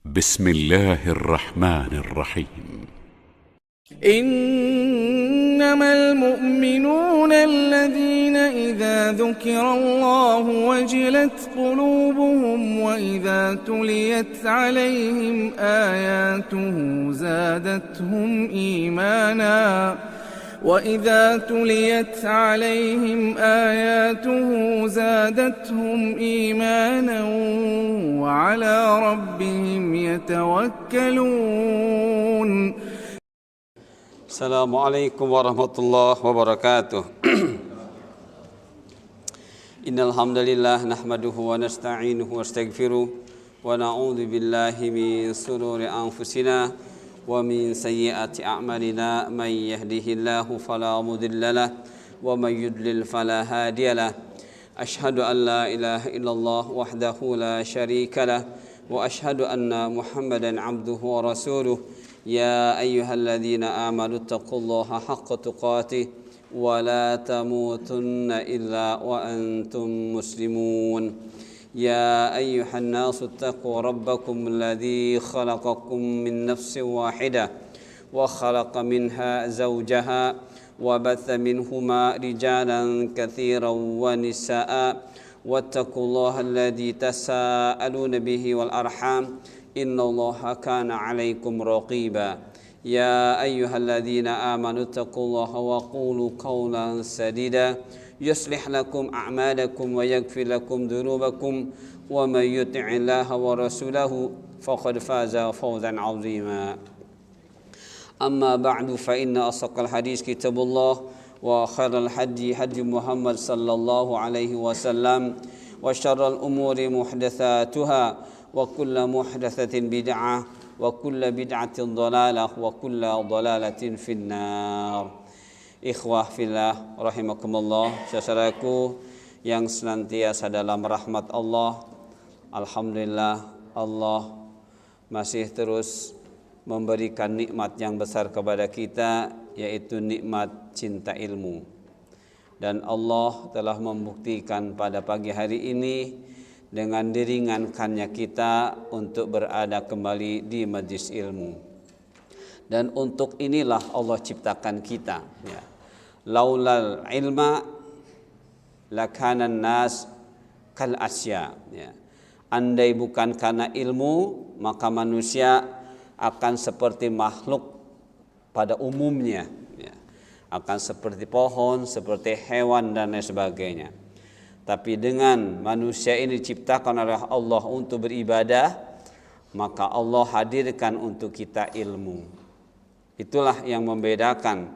بسم الله الرحمن الرحيم. إنما المؤمنون الذين إذا ذكر الله وجلت قلوبهم وإذا تليت عليهم آياته زادتهم إيمانا وعلى ربهم يتوكلون. Assalamualaikum warahmatullahi wabarakatuh. Innal hamdalillah nahmaduhu wa nasta'inuhu wa nastaghfiruh wa na'udzu billahi min shururi anfusina wa min sayyiati a'malina may yahdihillahu fala mudhillalah wa may yudlil fala hadiyalah. Ashhadu an la ilaha illallah wahdahu la syarikalah wa ashhadu anna Muhammadan 'abduhu wa rasuluh. يا أيها الذين آمنوا اتقوا الله حق تقاته ولا تموتن إلا وأنتم مسلمون. يا أيها الناس اتقوا ربكم الذي خلقكم من نفس واحدة وخلق منها زوجها وبث منهما رجالا كثيرا ونساء واتقوا الله الذي تساءلون به والأرحام إن الله كان عليكم رقيبا. يا أيها الذين آمنوا اتقوا الله وقولوا قولا سديدا يصلح لكم أعمالكم ويغفر لكم ذنوبكم ومن يطع الله ورسوله فقد فاز فوزا عظيما. أما بعد فإن أصدق الحديث كتاب الله وخير الهدي هدي محمد صلى الله عليه وسلم وشر الأمور محدثاتها وكل محدثة بدعة وكل بدعة ضلالة وكل ضلالة في النار. Ikhwah fillah rahimakumullah, saudaraku yang senantiasa dalam rahmat Allah. Alhamdulillah, Allah masih terus memberikan nikmat yang besar kepada kita, yaitu nikmat cinta ilmu. Dan Allah telah membuktikan pada pagi hari ini dengan diringankannya kita untuk berada kembali di majlis ilmu. Dan untuk inilah Allah ciptakan kita, ya. Laulal ilma lakanan nas kal asya, ya. Andai bukan karena ilmu, maka manusia akan seperti makhluk pada umumnya, ya. Akan seperti pohon, seperti hewan dan lain sebagainya. Tapi dengan manusia ini diciptakan oleh Allah untuk beribadah, maka Allah hadirkan untuk kita ilmu. Itulah yang membedakan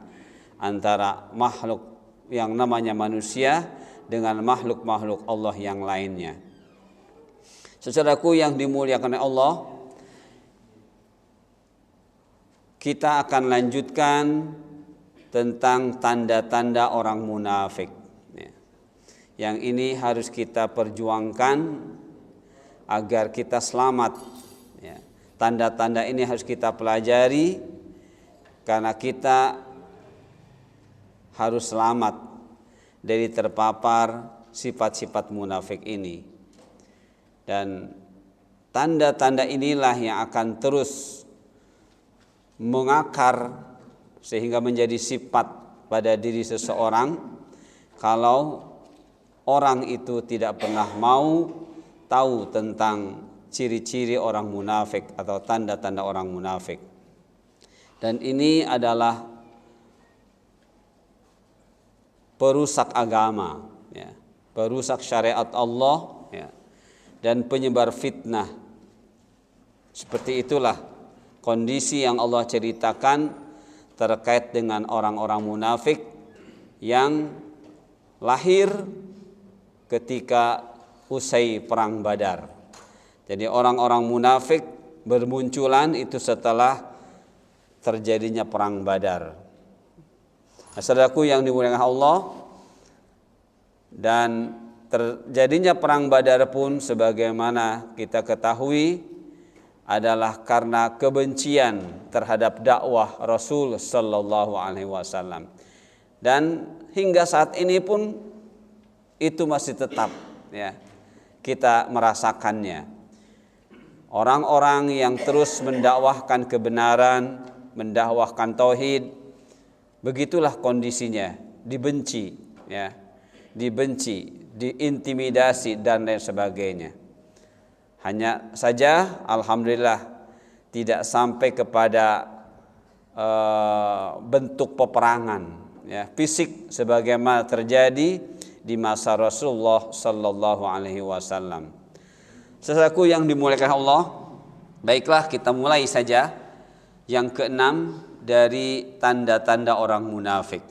antara makhluk yang namanya manusia dengan makhluk-makhluk Allah yang lainnya. Saudaraku yang dimuliakan oleh Allah, kita akan lanjutkan tentang tanda-tanda orang munafik. Yang ini harus kita perjuangkan agar kita selamat, ya. Tanda-tanda ini harus kita pelajari karena kita harus selamat dari terpapar sifat-sifat munafik ini. Dan tanda-tanda inilah yang akan terus mengakar sehingga menjadi sifat pada diri seseorang kalau orang itu tidak pernah mau tahu tentang ciri-ciri orang munafik atau tanda-tanda orang munafik. Dan ini adalah perusak agama, ya, perusak syariat Allah, ya, dan penyebar fitnah. Seperti itulah kondisi yang Allah ceritakan terkait dengan orang-orang munafik yang lahir ketika usai perang Badar. Jadi orang-orang munafik bermunculan itu setelah terjadinya perang Badar. Saudaraku yang dimuliakan Allah, dan terjadinya perang Badar pun sebagaimana kita ketahui adalah karena kebencian terhadap dakwah Rasul sallallahu alaihi wasallam. Dan hingga saat ini pun itu masih tetap, ya, kita merasakannya. Orang-orang yang terus mendakwahkan kebenaran, mendakwahkan tauhid, begitulah kondisinya, dibenci, ya, dibenci, diintimidasi dan lain sebagainya. Hanya saja alhamdulillah tidak sampai kepada bentuk peperangan, ya, fisik sebagaimana terjadi di masa Rasulullah sallallahu alaihi wasallam. Saudaraku yang dimuliakan Allah, baiklah kita mulai saja yang keenam dari tanda-tanda orang munafik.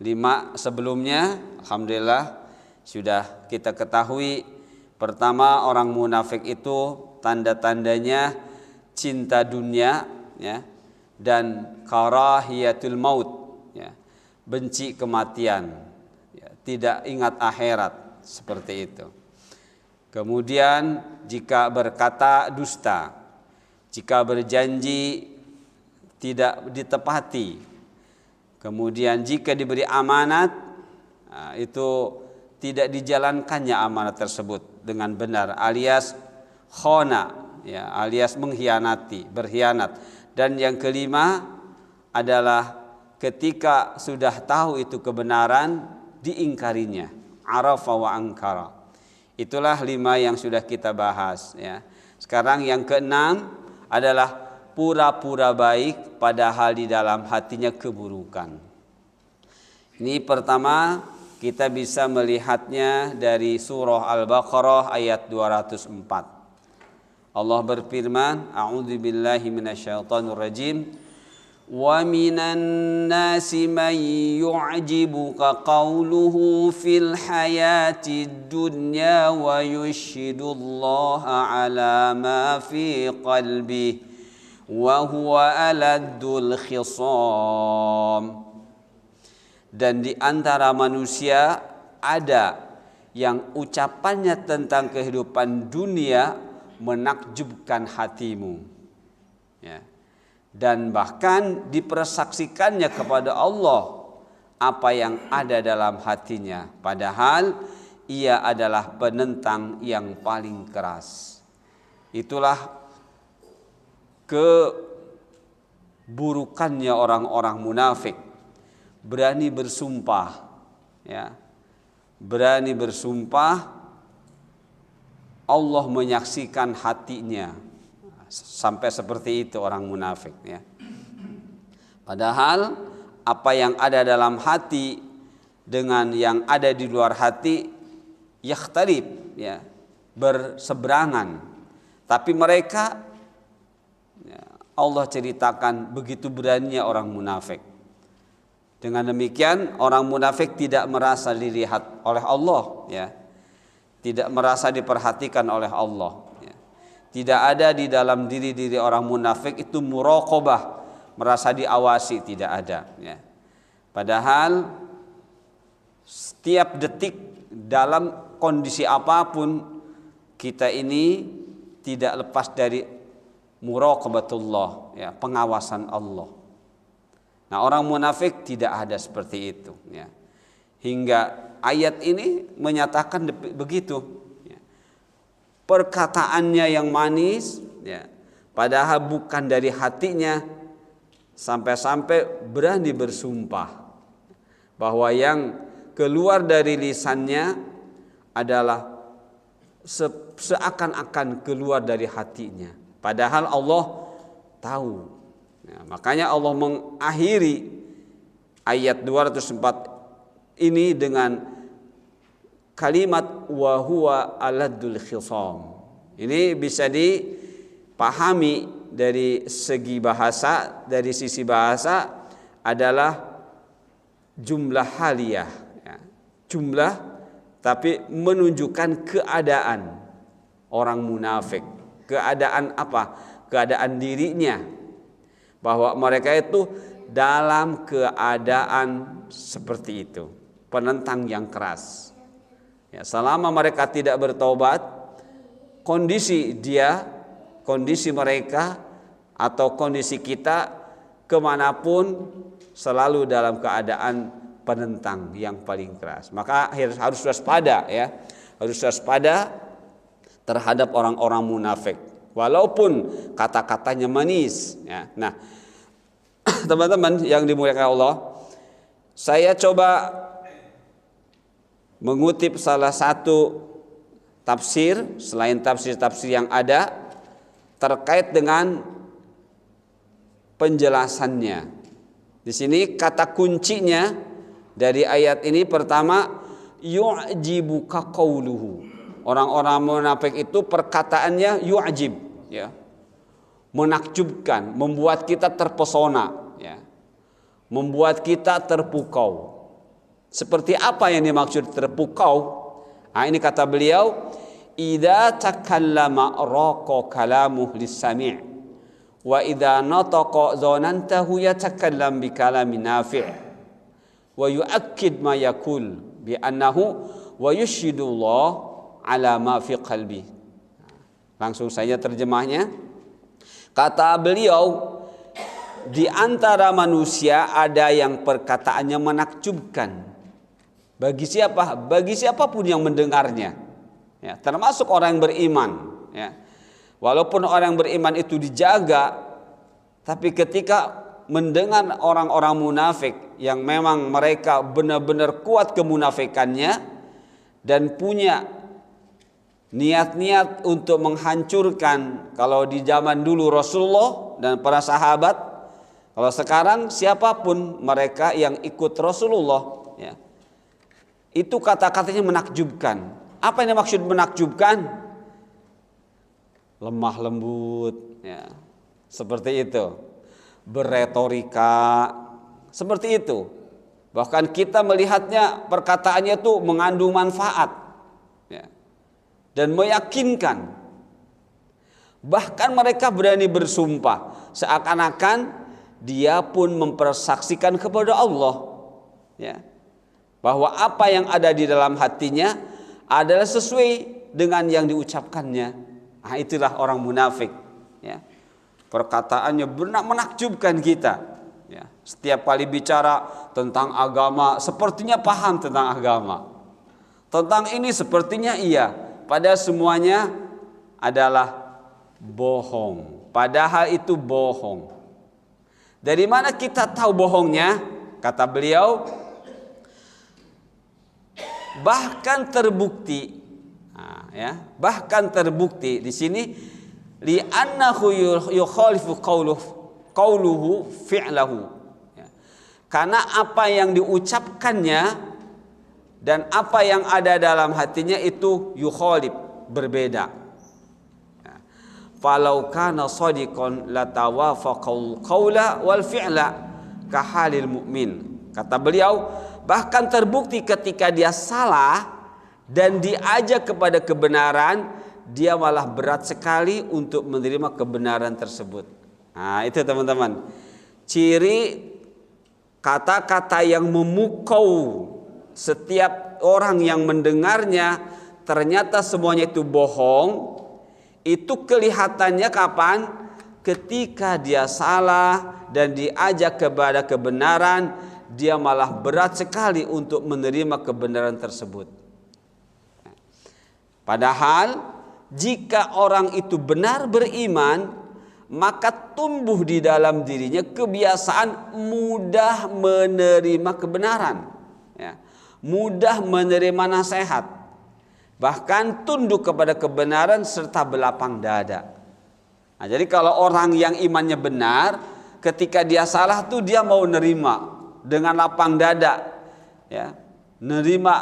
5 sebelumnya alhamdulillah sudah kita ketahui. Pertama, orang munafik itu tanda-tandanya cinta dunia, ya, dan karahiyatul maut, ya, benci kematian, ya, tidak ingat akhirat, seperti itu. Kemudian jika berkata dusta, jika berjanji tidak ditepati. Kemudian jika diberi amanat, itu tidak dijalankannya amanat tersebut dengan benar, alias khona, ya, alias mengkhianati, berkhianat. Dan yang kelima adalah ketika sudah tahu itu kebenaran, diingkarinya, arafa wa angkara. Itulah 5 yang sudah kita bahas, ya. Sekarang yang keenam adalah pura-pura baik padahal di dalam hatinya keburukan. Ini pertama kita bisa melihatnya dari surah Al-Baqarah ayat 204. Allah berfirman, a'udzubillahi minasyaitonir rajim, wa minan nasi man yu'jibuka qawluhu fil hayatid dunya wa yushhidullaha ala ma fi qalbihi wa huwa aladdul khisam. Dan di antara manusia ada yang ucapannya tentang kehidupan dunia menakjubkan hatimu, ya, dan bahkan dipersaksikannya kepada Allah apa yang ada dalam hatinya, padahal ia adalah penentang yang paling keras. Itulah keburukannya orang-orang munafik. Berani bersumpah, ya, berani bersumpah, Allah menyaksikan hatinya, sampai seperti itu orang munafik, ya. Padahal apa yang ada dalam hati dengan yang ada di luar hati yakhtalif, ya, berseberangan. Tapi mereka, ya, Allah ceritakan begitu beraninya orang munafik. Dengan demikian orang munafik tidak merasa dilihat oleh Allah, ya, tidak merasa diperhatikan oleh Allah, ya. Tidak ada di dalam diri orang munafik itu muraqabah, merasa diawasi, tidak ada, ya. Padahal setiap detik dalam kondisi apapun kita ini tidak lepas dari muraqabatullah, ya, pengawasan Allah. Nah, orang munafik tidak ada seperti itu, ya. Hingga ayat ini menyatakan begitu, ya. Perkataannya yang manis, ya, padahal bukan dari hatinya, sampai-sampai berani bersumpah bahwa yang keluar dari lisannya adalah seakan-akan keluar dari hatinya, padahal Allah tahu. Ya, makanya Allah mengakhiri ayat 204 ini dengan kalimat wa huwa aladdul khisam. Ini bisa dipahami dari segi bahasa, dari sisi bahasa adalah jumlah haliyah, ya, jumlah tapi menunjukkan keadaan orang munafik. Keadaan apa? Keadaan dirinya, bahwa mereka itu dalam keadaan seperti itu, penentang yang keras, ya. Selama mereka tidak bertobat, kondisi mereka atau kondisi kita kemanapun selalu dalam keadaan penentang yang paling keras. Maka harus waspada, ya, harus waspada terhadap orang-orang munafik, walaupun kata-katanya manis. Ya. Nah, teman-teman yang dimuliakan Allah, saya coba mengutip salah satu tafsir selain tafsir-tafsir yang ada terkait dengan penjelasannya. Di sini kata kuncinya dari ayat ini pertama, yu'jibuka qauluhu. Orang-orang munafik itu perkataannya yu'jib, ya. Menakjubkan, membuat kita terpesona, ya. Membuat kita terpukau. Seperti apa yang dimaksud terpukau? Nah, ini kata beliau, idza takallama raqa kalamuhu lis-sami' wa idza nataqa zanantahu yatakallam bi kalamin nafi' wa yu'akkid ma yaqul bi annahu wa yushhidullah ala ma fi qalbi. Langsung saja terjemahnya. Kata beliau, di antara manusia ada yang perkataannya menakjubkan. Bagi siapa? Bagi siapapun yang mendengarnya. Ya, termasuk orang yang beriman. Ya. Walaupun orang yang beriman itu dijaga, tapi ketika mendengar orang-orang munafik yang memang mereka benar-benar kuat kemunafikannya dan punya niat-niat untuk menghancurkan, kalau di zaman dulu Rasulullah dan para sahabat, kalau sekarang siapapun mereka yang ikut Rasulullah, ya, itu kata-katanya menakjubkan. Apa yang maksud menakjubkan? Lemah lembut, ya, seperti itu. Berretorika, seperti itu. Bahkan kita melihatnya perkataannya itu mengandung manfaat, ya, dan meyakinkan. Bahkan mereka berani bersumpah seakan-akan dia pun mempersaksikan kepada Allah, ya, bahwa apa yang ada di dalam hatinya adalah sesuai dengan yang diucapkannya. Nah, itulah orang munafik, ya. Perkataannya benar menakjubkan kita, ya. Setiap kali bicara tentang agama sepertinya paham tentang agama, tentang ini sepertinya iya, padahal semuanya adalah bohong. Padahal itu bohong. Dari mana kita tahu bohongnya? Kata beliau, bahkan terbukti, nah, ya, bahkan terbukti di sini, li'annahu yukhalifu qauluhu fi'lahu, ya. Karena apa yang diucapkannya dan apa yang ada dalam hatinya itu yukhalif, berbeda. Ya. Falau kana shadiqan latawafaqal qaula wal fi'la kahalil mu'min. Kata beliau, bahkan terbukti ketika dia salah dan diajak kepada kebenaran, dia malah berat sekali untuk menerima kebenaran tersebut. Nah, itu teman-teman, ciri kata-kata yang memukau setiap orang yang mendengarnya, ternyata semuanya itu bohong. Itu kelihatannya kapan? Ketika dia salah dan diajak kepada kebenaran, dia malah berat sekali untuk menerima kebenaran tersebut. Padahal jika orang itu benar beriman, maka tumbuh di dalam dirinya kebiasaan mudah menerima kebenaran, ya, mudah menerima nasihat, bahkan tunduk kepada kebenaran serta belapang dada. Nah, jadi kalau orang yang imannya benar, ketika dia salah tuh dia mau nerima dengan lapang dada, ya, menerima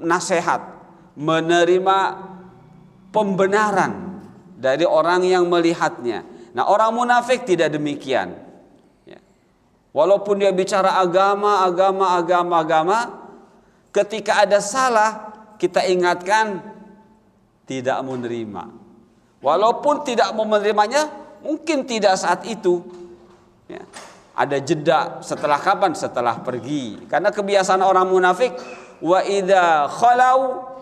nasihat, menerima pembenaran dari orang yang melihatnya. Nah, orang munafik tidak demikian, ya. Walaupun dia bicara agama, ketika ada salah kita ingatkan, tidak mau menerima. Walaupun tidak mau menerimanya, mungkin tidak saat itu, ya. Ada jeda, setelah kapan? Setelah pergi. Karena kebiasaan orang munafik, wa idza khalau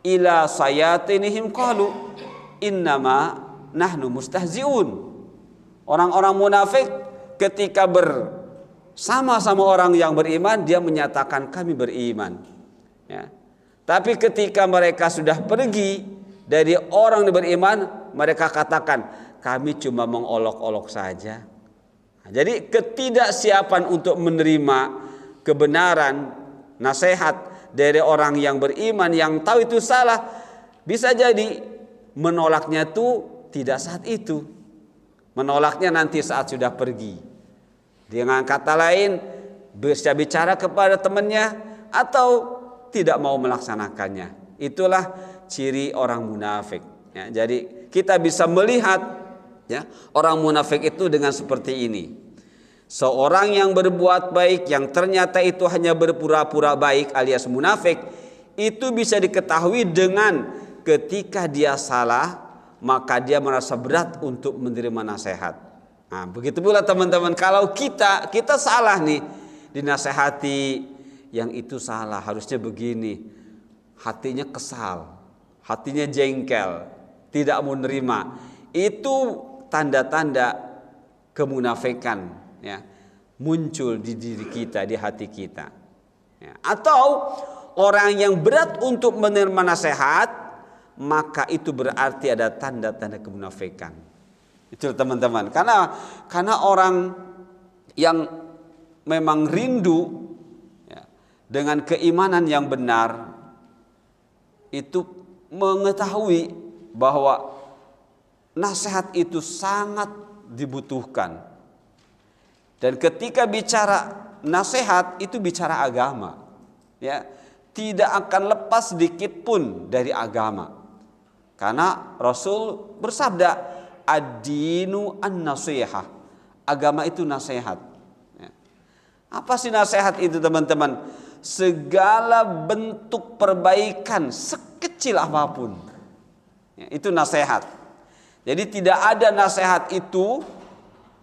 ila sayatinihim qalu innama nahnu mustahziun. Orang-orang munafik ketika bersama-sama orang yang beriman, dia menyatakan kami beriman, ya. Tapi ketika mereka sudah pergi, dari orang yang beriman, mereka katakan kami cuma mengolok-olok saja. Jadi ketidaksiapan untuk menerima kebenaran, nasihat dari orang yang beriman yang tahu itu salah, bisa jadi menolaknya itu tidak saat itu. Menolaknya nanti saat sudah pergi. Dengan kata lain, bisa bicara kepada temannya atau tidak mau melaksanakannya. Itulah ciri orang munafik. Ya, jadi kita bisa melihat ya, orang munafik itu dengan seperti ini. Seorang yang berbuat baik yang ternyata itu hanya berpura-pura baik alias munafik, itu bisa diketahui dengan ketika dia salah, maka dia merasa berat untuk menerima nasihat. Nah, begitu pula teman-teman, kalau kita salah nih, dinasehati yang itu salah, harusnya begini, hatinya kesal, hatinya jengkel, tidak mau nerima. Itu tanda-tanda kemunafikan ya, muncul di diri kita, di hati kita ya. Atau orang yang berat untuk menerima nasihat, maka itu berarti ada tanda-tanda kemunafikan. Itu teman-teman, karena orang yang memang rindu ya, dengan keimanan yang benar, itu mengetahui bahwa nasihat itu sangat dibutuhkan. Dan ketika bicara nasihat itu bicara agama, ya, tidak akan lepas sedikit pun dari agama. Karena Rasul bersabda, ad-dinu an-nasihah, agama itu nasihat. Ya. Apa sih nasihat itu teman-teman? Segala bentuk perbaikan sekecil apapun, ya, itu nasihat. Jadi tidak ada nasihat itu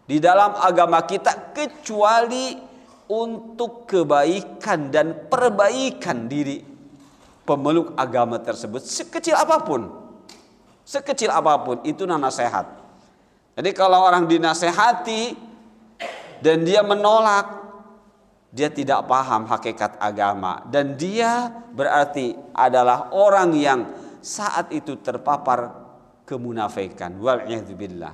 di dalam agama kita kecuali untuk kebaikan dan perbaikan diri pemeluk agama tersebut, sekecil apapun. Sekecil apapun itu nasihat. Jadi kalau orang dinasehati dan dia menolak, dia tidak paham hakikat agama, dan dia berarti adalah orang yang saat itu terpapar kemunafikan. Wal'iyadzubillah.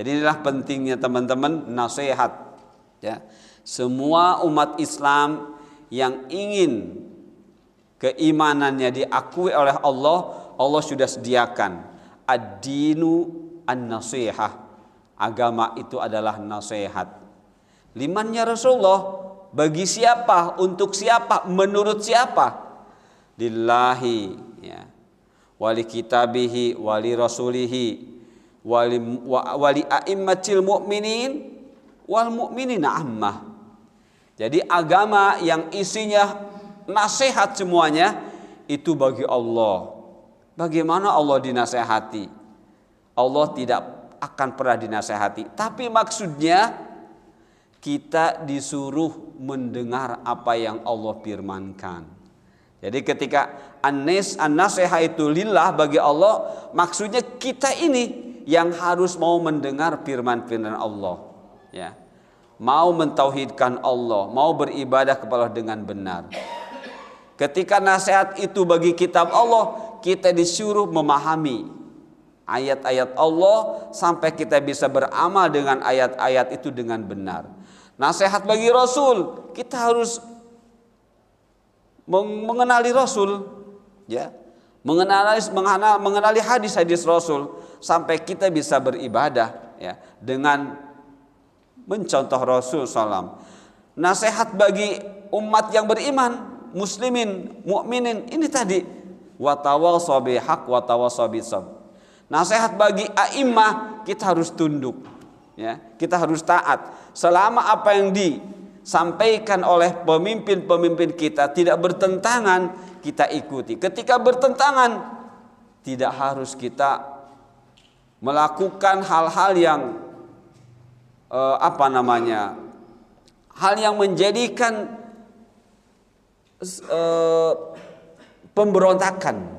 Jadi inilah pentingnya teman-teman nasihat. Ya. Semua umat Islam yang ingin keimanannya diakui oleh Allah, Allah sudah sediakan ad-dinu an-nasihah. Agama itu adalah nasihat. Limannya Rasulullah, bagi siapa, untuk siapa, menurut siapa? Lillahi ya. Wali kitabihi, wali rasulihi, wali a'immatil mu'minin, wal mu'minina ammah. Jadi agama yang isinya nasihat semuanya itu bagi Allah. Bagaimana Allah dinasehati? Allah tidak akan pernah dinasehati. Tapi maksudnya kita disuruh mendengar apa yang Allah firmankan. Jadi ketika an-nasihah itu lillah, bagi Allah, maksudnya kita ini yang harus mau mendengar firman-firman Allah. Ya. Mau mentauhidkan Allah, mau beribadah kepada Allah dengan benar. Ketika nasihat itu bagi kitab Allah, kita disuruh memahami ayat-ayat Allah sampai kita bisa beramal dengan ayat-ayat itu dengan benar. Nasihat bagi Rasul, kita harus mengenali Rasul, ya, mengenali hadis-hadis Rasul sampai kita bisa beribadah, ya, dengan mencontoh Rasul SAW. Nasihat bagi umat yang beriman, muslimin, mukminin, ini tadi watawassaw bihaq watawassaw bisabr. Nasihat bagi a'immah, kita harus tunduk, ya, kita harus taat selama apa yang disampaikan oleh pemimpin-pemimpin kita tidak bertentangan, kita ikuti. Ketika bertentangan, tidak harus kita melakukan hal-hal yang hal yang menjadikan pemberontakan.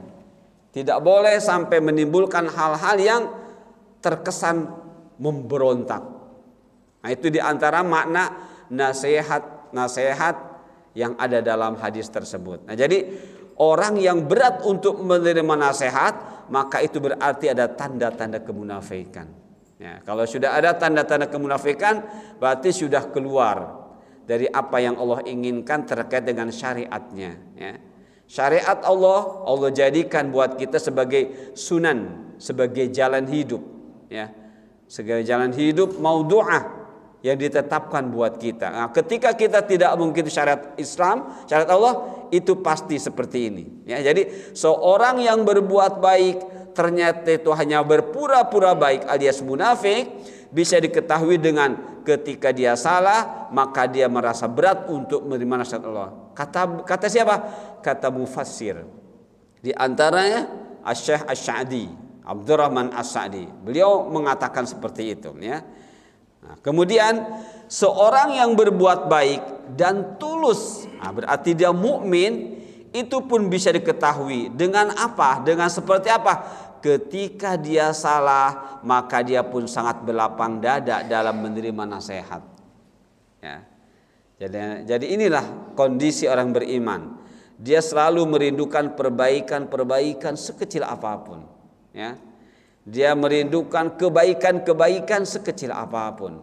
Tidak boleh sampai menimbulkan hal-hal yang terkesan memberontak. Nah, itu diantara makna nasihat yang ada dalam hadis tersebut. Nah, jadi orang yang berat untuk menerima nasihat, maka itu berarti ada tanda-tanda kemunafikan. Ya, kalau sudah ada tanda-tanda kemunafikan, berarti sudah keluar dari apa yang Allah inginkan terkait dengan syariatnya. Ya. Syariat Allah jadikan buat kita sebagai sunan, sebagai jalan hidup. Ya. Sebagai jalan hidup maudhu'ah yang ditetapkan buat kita. Nah, ketika kita tidak mengikuti syariat Islam, syariat Allah, itu pasti seperti ini. Ya, jadi seorang yang berbuat baik ternyata itu hanya berpura-pura baik alias munafik, bisa diketahui dengan ketika dia salah maka dia merasa berat untuk menerima nasihat Allah. Kata siapa? Kata mufassir. Di antaranya Asy-Syaikh Asy-Sa'di, Abdurrahman As-Sa'di. Beliau mengatakan seperti itu, ya. Nah, kemudian seorang yang berbuat baik dan tulus, berarti dia mukmin, itu pun bisa diketahui dengan apa? Dengan seperti apa? Ketika dia salah, maka dia pun sangat berlapang dada dalam menerima nasihat. Ya. Jadi inilah kondisi orang beriman. Dia selalu merindukan perbaikan sekecil apapun. Ya. Dia merindukan kebaikan sekecil apapun.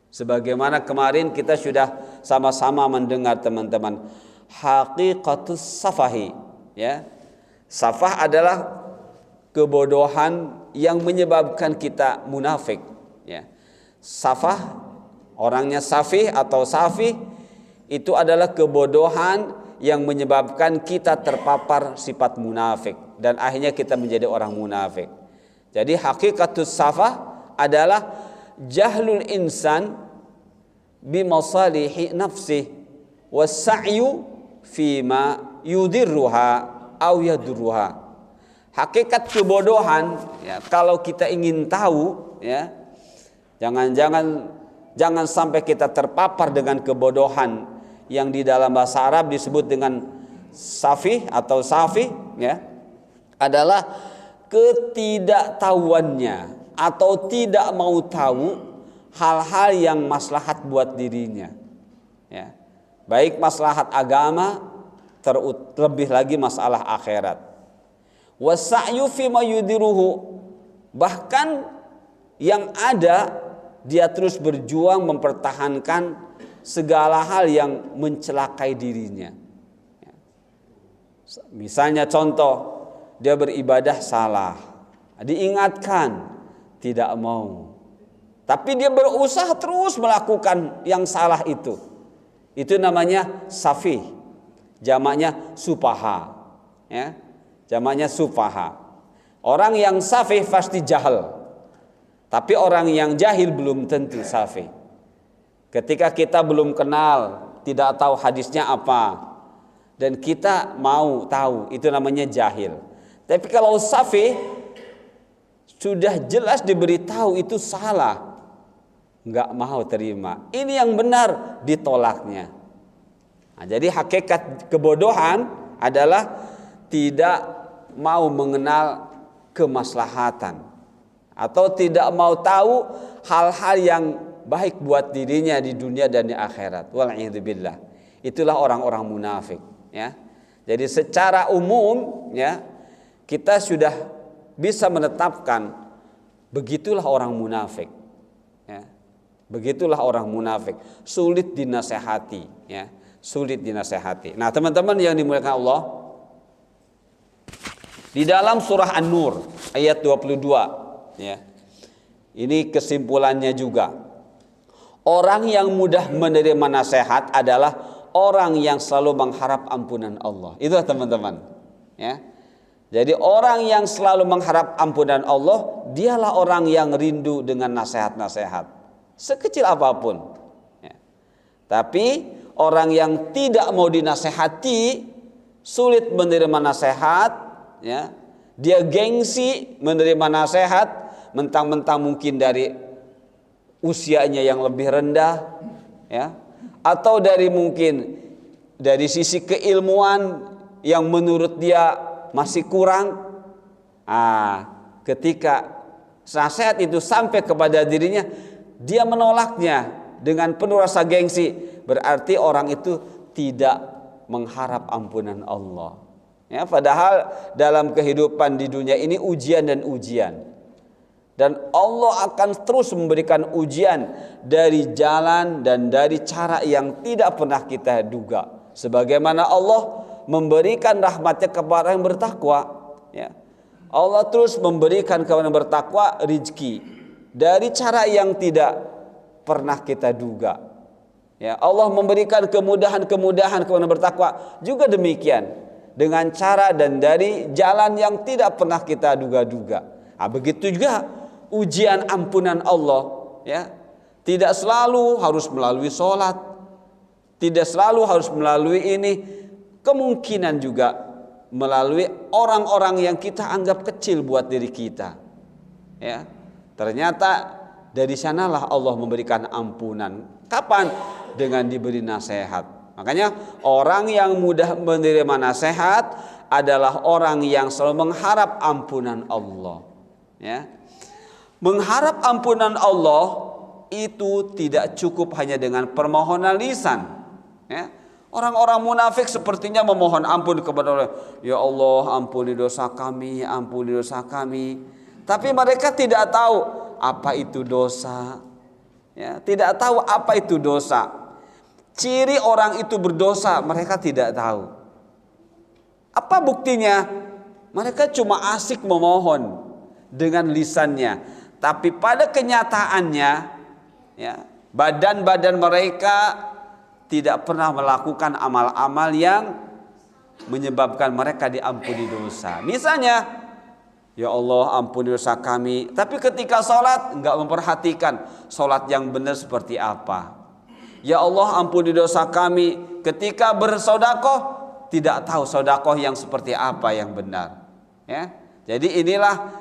Sebagaimana kemarin kita sudah sama-sama mendengar teman-teman, haqiqatus safahi. Ya. Safah adalah kebodohan yang menyebabkan kita munafik. Ya. Safah, orangnya safih atau safih, itu adalah kebodohan yang menyebabkan kita terpapar sifat munafik dan akhirnya kita menjadi orang munafik. Jadi hakikatus safah adalah jahlul insan bimasalihi nafsih was-sa'yu fima yudirruha aw yadurruha. Hakikat kebodohan, ya, kalau kita ingin tahu, ya, jangan sampai kita terpapar dengan kebodohan yang di dalam bahasa Arab disebut dengan safih atau safih, ya, adalah ketidaktahuannya atau tidak mau tahu hal-hal yang maslahat buat dirinya. Ya. Baik maslahat agama, terlebih lagi masalah akhirat. Wasa'yu fima yudiruhu, bahkan yang ada dia terus berjuang mempertahankan segala hal yang mencelakai dirinya. Misalnya contoh, dia beribadah salah, diingatkan tidak mau, tapi dia berusaha terus melakukan yang salah itu. Itu namanya safih, jamaknya sufaha, ya. Jamaknya sufaha. Orang yang safih pasti jahil, tapi orang yang jahil belum tentu safih. Ketika kita belum kenal, tidak tahu hadisnya apa, dan kita mau tahu, itu namanya jahil. Tapi kalau safih, sudah jelas diberitahu itu salah, nggak mau terima. Ini yang benar, ditolaknya. Nah, jadi hakikat kebodohan adalah tidak mau mengenal kemaslahatan atau tidak mau tahu hal-hal yang baik buat dirinya di dunia dan di akhirat. Wal'idzubillah. Itulah orang-orang munafik, ya. Jadi secara umum, ya, kita sudah bisa menetapkan begitulah orang munafik, ya. Begitulah orang munafik, sulit dinasehati, ya. Sulit dinasehati. Nah, teman-teman yang dimuliakan Allah, di dalam surah An-Nur ayat 22, ya. Ini kesimpulannya juga. Orang yang mudah menerima nasihat adalah orang yang selalu mengharap ampunan Allah. Itulah teman-teman, ya. Jadi orang yang selalu mengharap ampunan Allah, dialah orang yang rindu dengan nasihat-nasihat sekecil apapun, ya. Tapi orang yang tidak mau dinasehati, sulit menerima nasihat, ya, dia gengsi menerima nasihat, mentang-mentang mungkin dari usianya yang lebih rendah, ya, atau mungkin dari sisi keilmuan yang menurut dia masih kurang. Ketika nasihat itu sampai kepada dirinya, dia menolaknya dengan penuh rasa gengsi, berarti orang itu tidak mengharap ampunan Allah. Ya, padahal dalam kehidupan di dunia ini ujian dan ujian. Dan Allah akan terus memberikan ujian dari jalan dan dari cara yang tidak pernah kita duga. Sebagaimana Allah memberikan rahmatnya kepada yang bertakwa, ya. Allah terus memberikan kepada yang bertakwa rizki dari cara yang tidak pernah kita duga. Ya, Allah memberikan kemudahan-kemudahan kepada yang bertakwa juga demikian, dengan cara dan dari jalan yang tidak pernah kita duga-duga. Nah, begitu juga ujian ampunan Allah, ya. Tidak selalu harus melalui sholat, tidak selalu harus melalui ini, kemungkinan juga melalui orang-orang yang kita anggap kecil buat diri kita, ya. Ternyata dari sanalah Allah memberikan ampunan. Kapan? Dengan diberi nasihat. Makanya orang yang mudah menerima nasihat adalah orang yang selalu mengharap ampunan Allah, ya. Mengharap ampunan Allah itu tidak cukup hanya dengan permohonan lisan, ya. Orang-orang munafik sepertinya memohon ampun kepada Allah. Ya Allah, ampuni dosa kami, ampuni dosa kami. Tapi mereka tidak tahu apa itu dosa, ya. Tidak tahu apa itu dosa. Ciri orang itu berdosa mereka tidak tahu. Apa buktinya? Mereka cuma asik memohon dengan lisannya. Tapi pada kenyataannya, ya, badan-badan mereka tidak pernah melakukan amal-amal yang menyebabkan mereka diampuni dosa. Misalnya, ya Allah ampuni dosa kami, tapi ketika sholat enggak memperhatikan sholat yang benar seperti apa. Ya Allah ampuni dosa kami, ketika bersodakoh tidak tahu sodakoh yang seperti apa yang benar, ya. Jadi inilah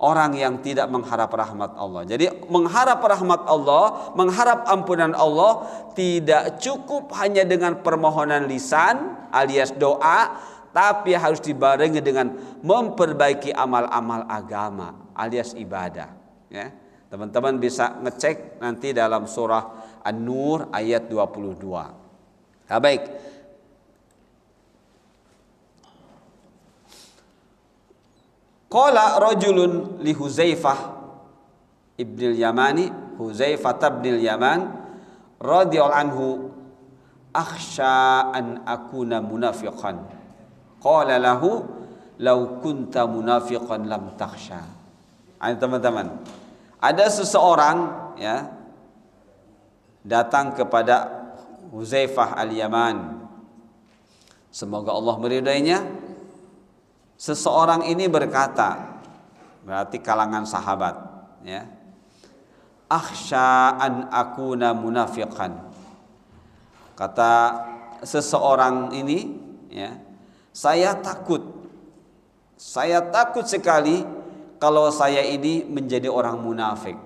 orang yang tidak mengharap rahmat Allah. Jadi mengharap rahmat Allah, mengharap ampunan Allah tidak cukup hanya dengan permohonan lisan alias doa, tapi harus dibarengi dengan memperbaiki amal-amal agama alias ibadah, ya. Teman-teman bisa ngecek nanti dalam surah An-Nur ayat 22. Nah, baik. Qala rajulun li Huzaifah ibnil Yamani, Huzaifah ibnil Yaman radhiyallahu anhu, akhsha an akuna munafiqan. Qala lahu law kunta munafiqan lam takhsha. Ini teman-teman, ada seseorang, ya, datang kepada Huzaifah al-Yaman. Semoga Allah meridainya. Seseorang ini berkata, berarti kalangan sahabat, ya. Akhsha an akuna munafiqan. Kata seseorang ini, ya, saya takut sekali kalau saya ini menjadi orang munafik,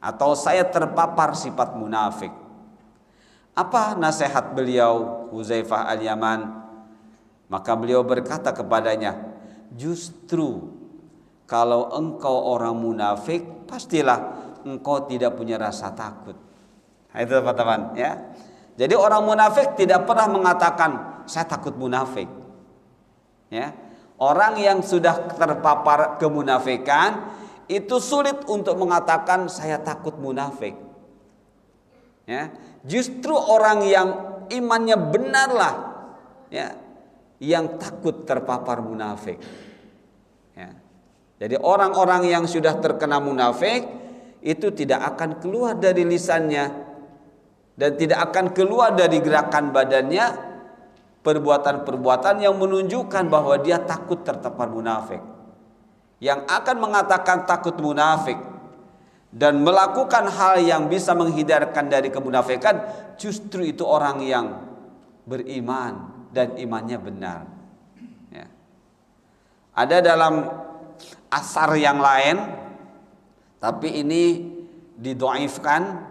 atau saya terpapar sifat munafik. Apa nasihat beliau Huzaifah al-Yaman? Maka beliau berkata kepadanya, justru kalau engkau orang munafik, pastilah engkau tidak punya rasa takut. Nah, itu teman-teman, ya. Jadi orang munafik tidak pernah mengatakan saya takut munafik, ya. Orang yang sudah terpapar kemunafikan itu sulit untuk mengatakan saya takut munafik, ya. Justru orang yang imannya benarlah, ya, yang takut terpapar munafik, ya. Jadi orang-orang yang sudah terkena munafik itu tidak akan keluar dari lisannya dan tidak akan keluar dari gerakan badannya perbuatan-perbuatan yang menunjukkan bahwa dia takut terpapar munafik. Yang akan mengatakan takut munafik dan melakukan hal yang bisa menghindarkan dari kemunafikan, justru itu orang yang beriman dan imannya benar, ya. Ada dalam asar yang lain, tapi ini didhaifkan,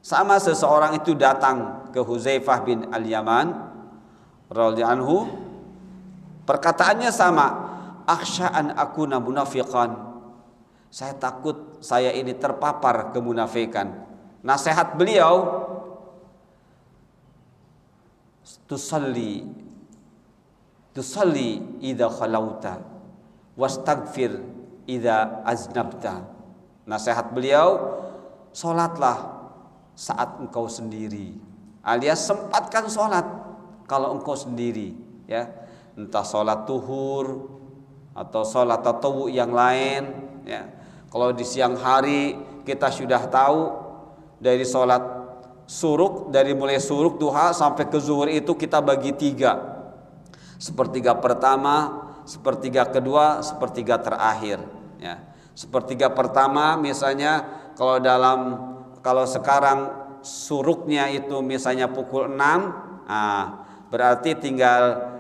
sama seseorang itu datang ke Huzaifah bin al-Yaman radhiyallahu anhu, perkataannya sama, akhsha an akuna munafiqan, saya takut saya ini terpapar kemunafikan. Nasihat beliau, tusalli tusalli idza khalauta wastaghfir idza aznabta. Nasihat beliau, salatlah saat engkau sendiri, alias sempatkan salat kalau engkau sendiri, ya. Entah salat zuhur atau salat tatawwu yang lain, ya. Kalau di siang hari kita sudah tahu dari salat suruk, dari mulai suruk duha sampai ke zuhur itu kita bagi 3. Sepertiga pertama, sepertiga kedua, sepertiga terakhir, ya. Sepertiga pertama misalnya kalau sekarang suruknya itu misalnya pukul 6, berarti tinggal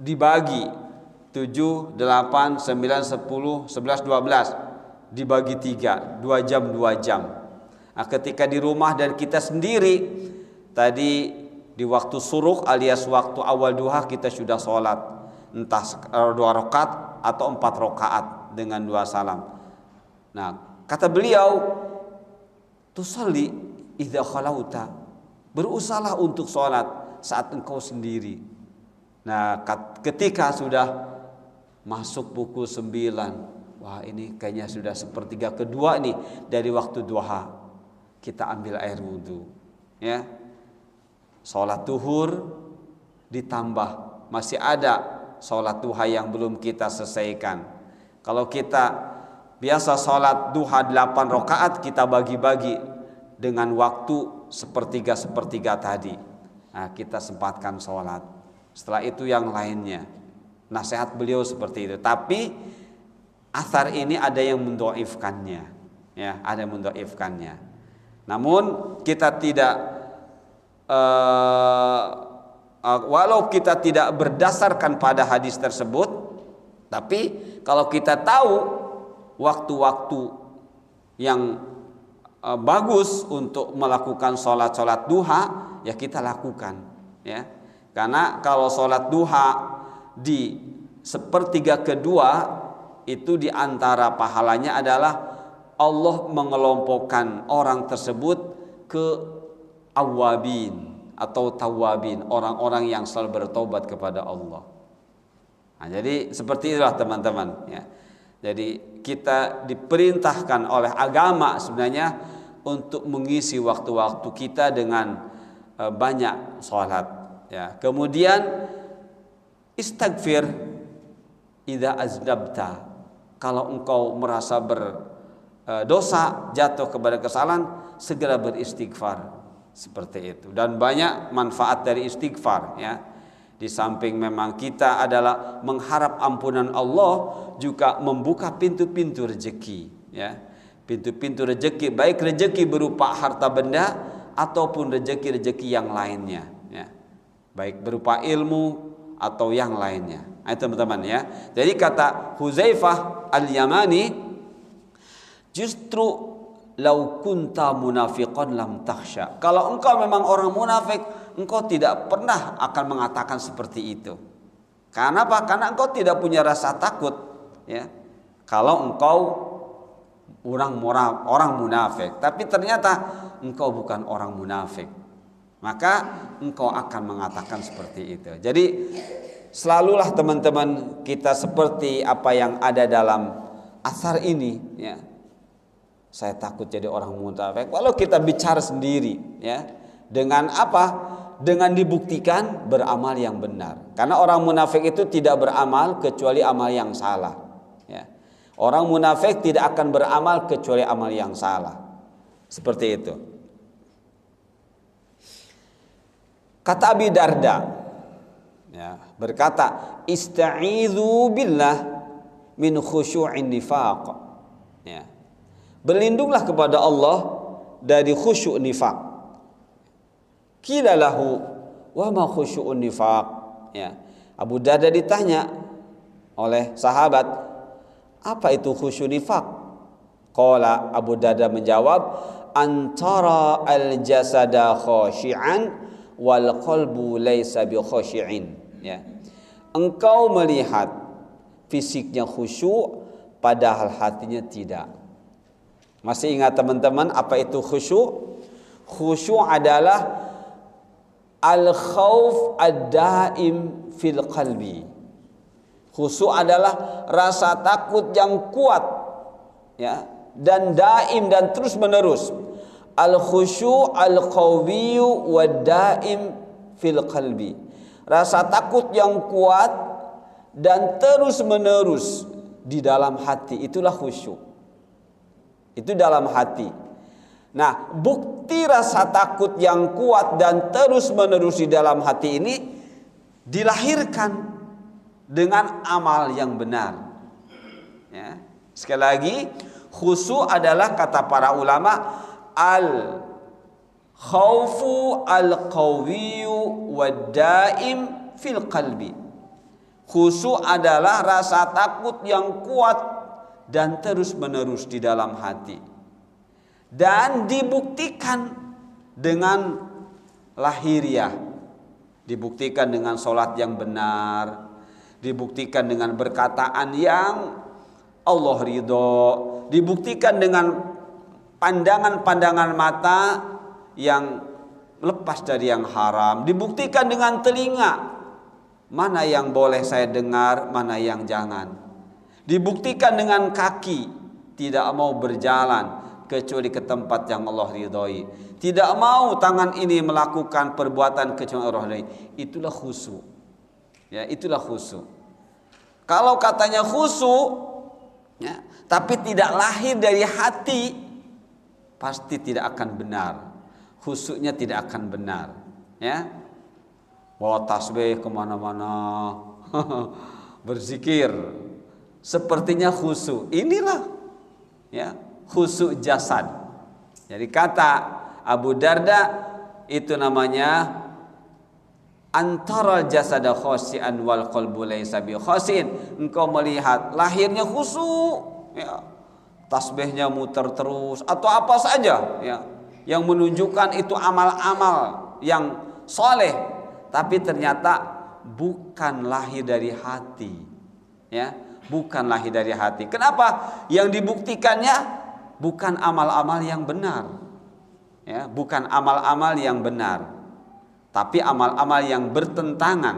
dibagi 7, 8, 9, 10, 11, 12 dibagi 3, 2 jam 2 jam. Nah, ketika di rumah dan kita sendiri tadi di waktu suruk alias waktu awal duha kita sudah sholat entah 2 rakaat atau 4 rakaat dengan 2 salam. Nah, kata beliau, tusalli idza khalauta, berusahalah untuk sholat saat engkau sendiri. Nah, ketika sudah masuk pukul 9, wah ini kayaknya sudah sepertiga kedua nih dari waktu duha, kita ambil air wudhu, ya. Sholat zuhur ditambah, masih ada sholat duha yang belum kita selesaikan. Kalau kita biasa sholat duha 8 rakaat, kita bagi-bagi dengan waktu sepertiga tadi. Nah, kita sempatkan sholat. Setelah itu yang lainnya. Nasihat beliau seperti itu. Tapi athar ini ada yang mendhaifkannya, ya, ada yang mendhaifkannya. Namun kita tidak walau kita tidak berdasarkan pada hadis tersebut, tapi kalau kita tahu waktu-waktu yang bagus untuk melakukan sholat duha, ya kita lakukan, ya. Karena kalau sholat duha di sepertiga kedua itu diantara pahalanya adalah Allah mengelompokkan orang tersebut ke awabin atau tawabin, orang-orang yang selalu bertobat kepada Allah. Nah, jadi seperti itulah teman-teman, ya. Jadi kita diperintahkan oleh agama sebenarnya untuk mengisi waktu-waktu kita dengan banyak sholat, ya. Kemudian istighfar idza aznabta, kalau engkau merasa berdosa, jatuh kepada kesalahan, segera beristighfar, seperti itu. Dan banyak manfaat dari istighfar, ya. Di samping memang kita adalah mengharap ampunan Allah, juga membuka pintu-pintu rezeki, ya. Pintu-pintu rezeki, baik rezeki berupa harta benda ataupun rezeki-rezeki yang lainnya, ya. Baik berupa ilmu atau yang lainnya. Nah, teman-teman, ya. Jadi kata Huzaifah Al-Yamani, justru lau kunta munafiqan lam takhsha. Kalau engkau memang orang munafik, engkau tidak pernah akan mengatakan seperti itu. Karena apa? Karena engkau tidak punya rasa takut, ya. Kalau engkau orang munafik, tapi ternyata engkau bukan orang munafik, maka engkau akan mengatakan seperti itu. Jadi selalulah teman-teman kita seperti apa yang ada dalam asar ini, ya. Saya takut jadi orang munafik. Walau kita bicara sendiri, ya. Dengan apa? Dengan dibuktikan beramal yang benar. Karena orang munafik itu tidak beramal kecuali amal yang salah, ya. Orang munafik tidak akan beramal kecuali amal yang salah. Seperti itu. Kata Abi Darda, ya, berkata, ista'idzu billah min khusyu'in nifaq, ya. Berlindunglah kepada Allah dari khusyuk nifaq. Qila lahu wa ma khusyu'un nifaq, ya. Abu Darda ditanya oleh sahabat, apa itu khusyuk nifaq? Qala, Abu Darda menjawab, antara al-jasada khashi'an wal qalbu laisa bi khashi'in, ya. Engkau melihat fisiknya khusyuk padahal hatinya tidak. Masih ingat teman-teman apa itu khusyuk? Khusyuk adalah al-khauf ad-daim fil qalbi. Khusyuk adalah rasa takut yang kuat, ya, dan daim dan terus menerus. Al khusyuk al qawiyyu wad daim fil qalbi. Rasa takut yang kuat dan terus menerus di dalam hati, itulah khusyuk. Itu dalam hati. Nah, bukti rasa takut yang kuat dan terus menerus di dalam hati ini dilahirkan dengan amal yang benar. Ya. Sekali lagi, khusyuk adalah kata para ulama al khaufu al qawiyyu wad daim fil qalbi. Khusyuk adalah rasa takut yang kuat dan terus menerus di dalam hati, dan dibuktikan dengan lahiriah, dibuktikan dengan sholat yang benar, dibuktikan dengan berkataan yang Allah ridho, dibuktikan dengan pandangan-pandangan mata yang lepas dari yang haram, dibuktikan dengan telinga, mana yang boleh saya dengar, mana yang jangan, dibuktikan dengan kaki, tidak mau berjalan kecuali ke tempat yang Allah ridhoi, tidak mau tangan ini melakukan perbuatan kecuali Allah ridhoi. Itulah khusyuk. Ya, itulah khusyuk. Kalau katanya khusyuk, ya, tapi tidak lahir dari hati, pasti tidak akan benar. Khusyuknya tidak akan benar. Ya, bawa tasbih kemana-mana, berzikir, sepertinya khusyuk. Inilah, ya, khusyuk jasad. Jadi kata Abu Darda itu namanya antara jasada khasian wal qalbu laysa bi khasin. Engkau melihat lahirnya khusyuk, ya, tasbihnya muter terus atau apa saja, ya, yang menunjukkan itu amal-amal yang soleh, tapi ternyata bukan lahir dari hati, ya, bukan lahir dari hati. Kenapa? Yang dibuktikannya bukan amal-amal yang benar, ya, bukan amal-amal yang benar, tapi amal-amal yang bertentangan.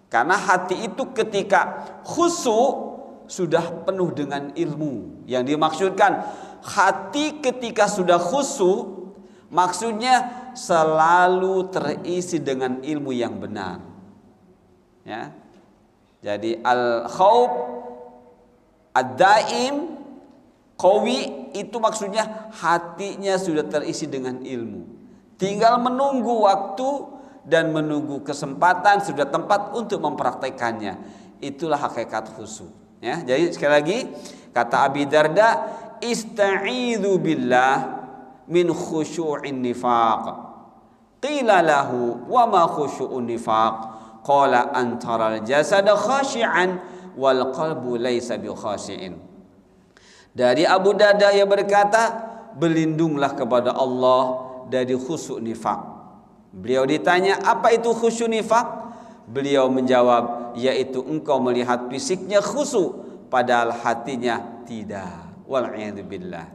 Karena hati itu ketika khusyuk sudah penuh dengan ilmu. Yang dimaksudkan hati ketika sudah khusyuk, maksudnya selalu terisi dengan ilmu yang benar. Ya. Jadi al-khauf ad-daim qawi itu maksudnya hatinya sudah terisi dengan ilmu. Tinggal menunggu waktu dan menunggu kesempatan, sudah tempat untuk mempraktekannya. Itulah hakikat khusyuk. Ya, jadi sekali lagi kata Abi Darda, ista'idzu billah min khusyu'in nifaq. Qila lahu wa ma khusyu'un nifaq? Qala antara al-jasada khashi'an wal qalbu laysa bi khashi'in. Dari Abu Darda yang berkata, berlindunglah kepada Allah dari khusyuk nifak. Beliau ditanya, apa itu khusyuk nifak? Beliau menjawab, yaitu engkau melihat fisiknya khusyuk padahal hatinya tidak. Wal'iyadzubillah.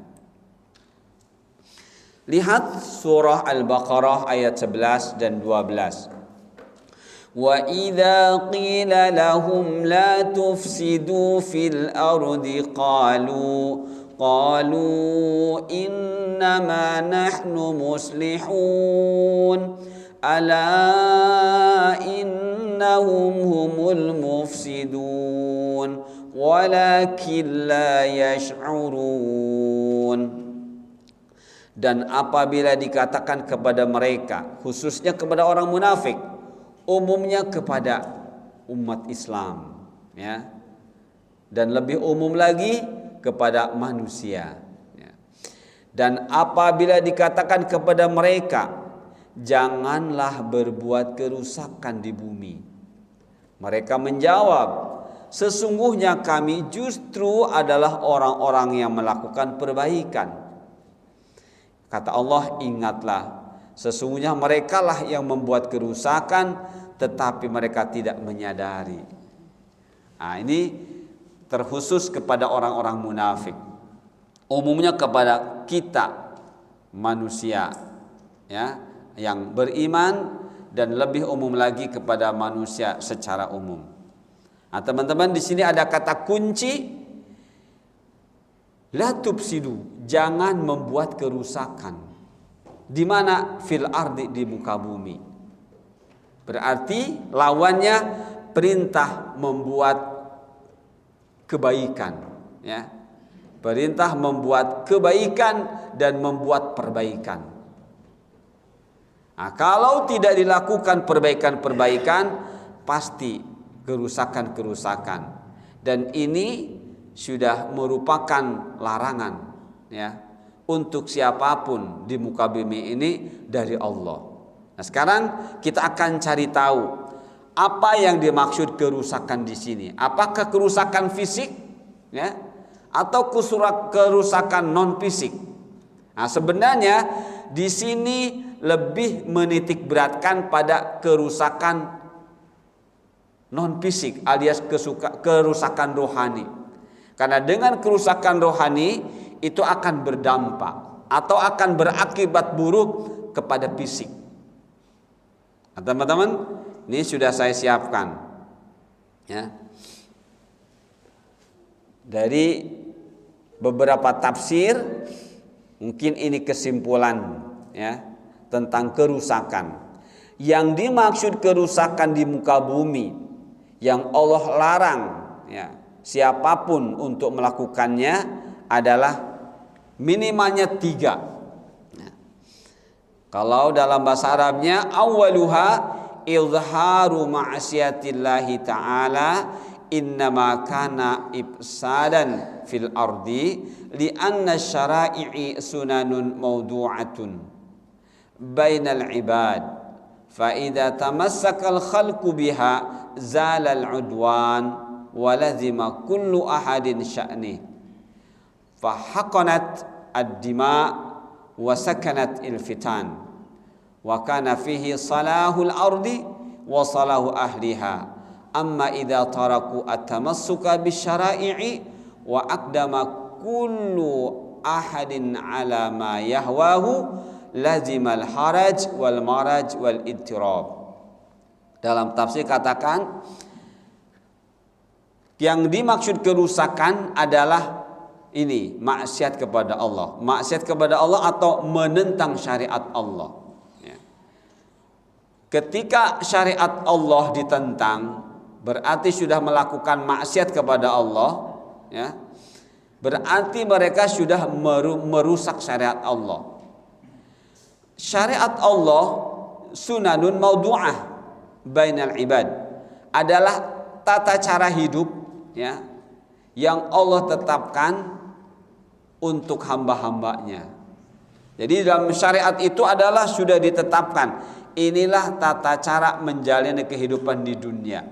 Lihat surah Al-Baqarah ayat 11 dan 12. Wa idza qila lahum la tufsidu fil ardi qalu innama nahnu muslihun ala innahum humul mufsidun walakin la yash'urun. Dan apabila dikatakan kepada mereka, khususnya kepada orang munafik, umumnya kepada umat Islam, ya, dan lebih umum lagi kepada manusia, ya. Dan apabila dikatakan kepada mereka, janganlah berbuat kerusakan di bumi, mereka menjawab, sesungguhnya kami justru adalah orang-orang yang melakukan perbaikan. Kata Allah, ingatlah, sesungguhnya merekalah yang membuat kerusakan, tetapi mereka tidak menyadari. Nah, ini terkhusus kepada orang-orang munafik. Umumnya kepada kita manusia, ya, yang beriman, dan lebih umum lagi kepada manusia secara umum. Nah, teman-teman, di sini ada kata kunci, la tufsidu, jangan membuat kerusakan. Di mana? Fil ardi, di muka bumi. Berarti lawannya perintah membuat kebaikan, ya. Perintah membuat kebaikan dan membuat perbaikan. Nah, kalau tidak dilakukan perbaikan-perbaikan, pasti kerusakan-kerusakan. Dan ini sudah merupakan larangan, ya, untuk siapapun di muka bumi ini dari Allah. Nah, sekarang kita akan cari tahu apa yang dimaksud kerusakan di sini. Apakah kerusakan fisik, ya, atau kerusakan non fisik? Nah, sebenarnya di sini lebih menitik beratkan pada kerusakan non fisik alias kerusakan rohani. Karena dengan kerusakan rohani itu akan berdampak atau akan berakibat buruk kepada fisik. Nah, teman-teman, ini sudah saya siapkan, ya, dari beberapa tafsir. Mungkin ini kesimpulan, ya, tentang kerusakan. Yang dimaksud kerusakan di muka bumi yang Allah larang, ya, siapapun untuk melakukannya adalah minimalnya 3. Nah, kalau dalam bahasa Arabnya, awwaluha izharu ma'siyatillahi ta'ala innama kana ifsadan fil ardi li'anna syara'i'i sunanun mawdu'atun bainal ibad fa idza tamassakal khalqu biha zalal udwan walazima kullu ahadin sya'ni fahaqanat ad-dima wa sakanat il-fitan wa kana fihi salahul ardi wa salahu ahliha amma idza taraku at-tamassuka bisyara'i'i wa aqdama kullu ahadin ala ma yahwahu lazimal haraj wal maraj wal ittirab. Dalam tafsir katakan yang dimaksud kerusakan adalah ini, maksiat kepada Allah. Maksiat kepada Allah atau menentang syariat Allah, ya. Ketika syariat Allah ditentang, berarti sudah melakukan maksiat kepada Allah, ya. Berarti mereka sudah merusak syariat Allah. Syariat Allah sunanun mawdu'ah bainal ibad adalah tata cara hidup, ya, yang Allah tetapkan untuk hamba-hambanya. Jadi dalam syariat itu adalah sudah ditetapkan, inilah tata cara menjalani kehidupan di dunia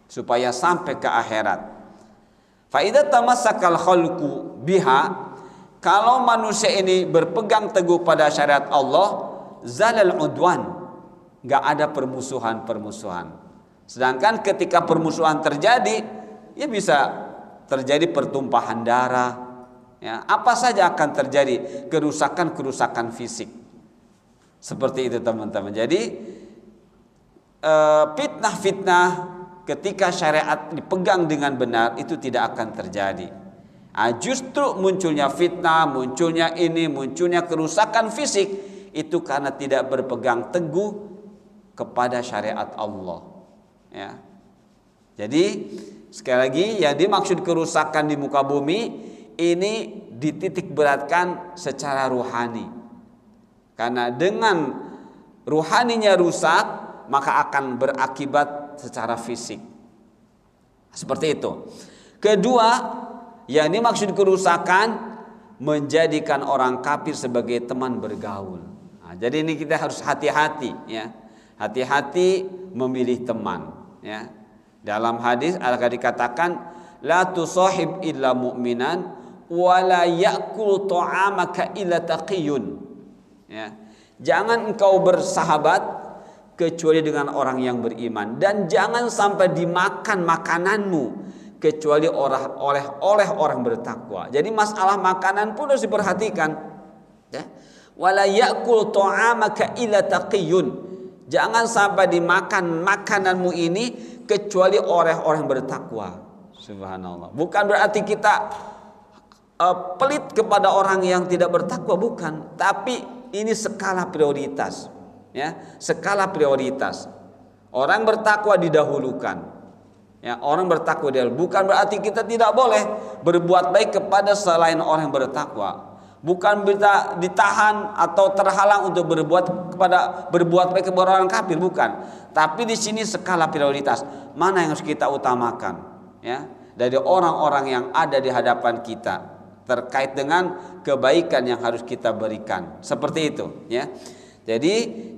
supaya sampai ke akhirat. Fa idza tamassakal khalqu biha, kalau manusia ini berpegang teguh pada syariat Allah, zalal udwan, enggak ada permusuhan-permusuhan. Sedangkan ketika permusuhan terjadi, ya bisa terjadi pertumpahan darah, ya, apa saja akan terjadi, kerusakan-kerusakan fisik. Seperti itu, teman-teman. Jadi fitnah-fitnah ketika syariat dipegang dengan benar itu tidak akan terjadi. Justru munculnya fitnah, munculnya ini, munculnya kerusakan fisik itu karena tidak berpegang teguh kepada syariat Allah, ya. Jadi sekali lagi, yang dimaksud kerusakan di muka bumi ini dititik beratkan secara ruhani. Karena dengan ruhaninya rusak, maka akan berakibat secara fisik. Seperti itu. Kedua, yang dimaksud kerusakan menjadikan orang kafir sebagai teman bergaul. Nah, jadi ini kita harus hati-hati, ya. Hati-hati memilih teman, ya. Dalam hadis akan dikatakan la tusahib illa mu'minan wa la ya'kul ta'amaka illa taqiyun, ya. Jangan engkau bersahabat kecuali dengan orang yang beriman, dan jangan sampai dimakan makananmu kecuali oleh orang bertakwa. Jadi masalah makanan pun harus diperhatikan, ya. Wala ya'kul ta'amaka illa taqiyun. Jangan sampai dimakan makananmu ini kecuali orang-orang bertakwa. Subhanallah. Bukan berarti kita pelit kepada orang yang tidak bertakwa, bukan. Tapi ini skala prioritas, ya, skala prioritas. Orang bertakwa didahulukan, ya, orang bertakwa didahulukan. Bukan berarti kita tidak boleh berbuat baik kepada selain orang yang bertakwa. Bukan kita ditahan atau terhalang untuk berbuat baik kepada orang kafir, bukan. Tapi di sini skala prioritas mana yang harus kita utamakan, ya, dari orang-orang yang ada di hadapan kita terkait dengan kebaikan yang harus kita berikan. Seperti itu, ya. Jadi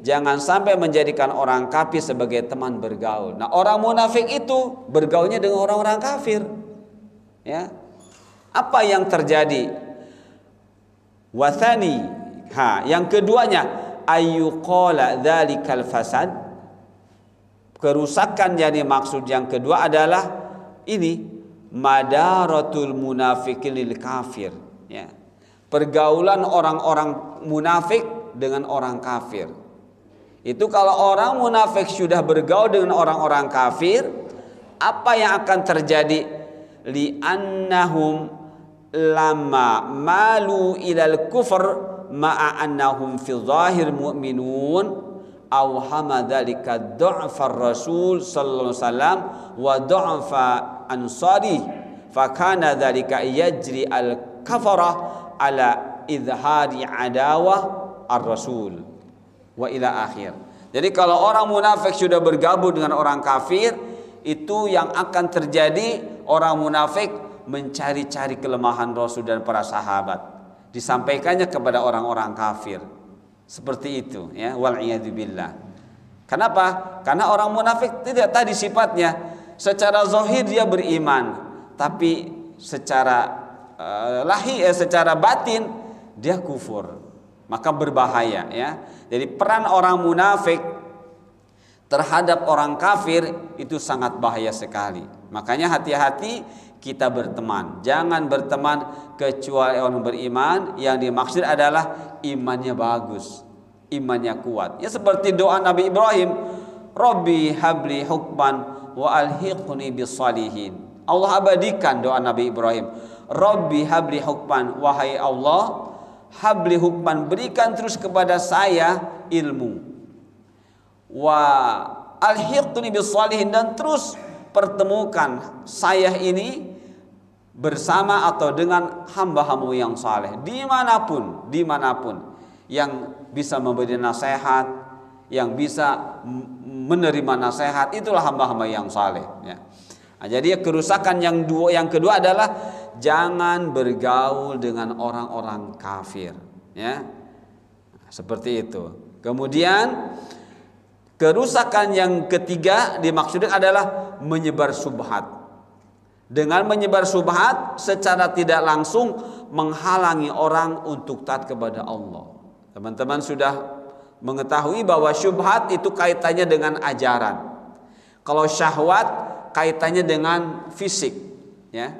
jangan sampai menjadikan orang kafir sebagai teman bergaul. Nah, orang munafik itu bergaulnya dengan orang-orang kafir, ya. Apa yang terjadi? Wathani, yang keduanya, ayyuqala dzalikal fasad, kerusakan yang dimaksud yang kedua adalah ini madaratul munafiqin lil kafir, ya. Pergaulan orang-orang munafik dengan orang kafir. Itu kalau orang munafik sudah bergaul dengan orang-orang kafir, apa yang akan terjadi? Li'annahum lama malu ilal kufr ma'a annahum fi zahir mu'minun aw hamadzalika du'far rasul sallallahu alaihi wasallam wa du'fa ansari fa kana dzalika yajri al kafara ala izhari adawah ar rasul wa ila akhir. Jadi kalau orang munafik sudah bergabung dengan orang kafir, itu yang akan terjadi, orang munafik mencari-cari kelemahan Rasul dan para sahabat, disampaikannya kepada orang-orang kafir. Seperti itu, ya, wal iyadzubillah. Kenapa? Karena orang munafik tidak tadi sifatnya, secara zahir dia beriman, tapi secara secara batin dia kufur. Maka berbahaya, ya. Jadi peran orang munafik terhadap orang kafir itu sangat bahaya sekali. Makanya hati-hati kita berteman. Jangan berteman kecuali orang beriman. Yang dimaksud adalah imannya bagus, imannya kuat. Ya seperti doa Nabi Ibrahim, Rabbi habli hukman wa alhiqni bis salihin. Allah abadikan doa Nabi Ibrahim. Rabbi habli hukman, wahai Allah, habli hukman, berikan terus kepada saya ilmu. Wa alhiqni bis salihin, dan terus pertemukan saya ini bersama atau dengan hamba-hamba yang saleh, dimanapun yang bisa memberi nasihat, yang bisa menerima nasihat, itulah hamba-hamba yang saleh, ya. Nah, jadi kerusakan yang kedua adalah jangan bergaul dengan orang-orang kafir, ya. Seperti itu. Kemudian kerusakan yang ketiga dimaksudkan adalah menyebar syubhat. Dengan menyebar syubhat secara tidak langsung menghalangi orang untuk taat kepada Allah. Teman-teman sudah mengetahui bahwa syubhat itu kaitannya dengan ajaran. Kalau syahwat kaitannya dengan fisik, ya.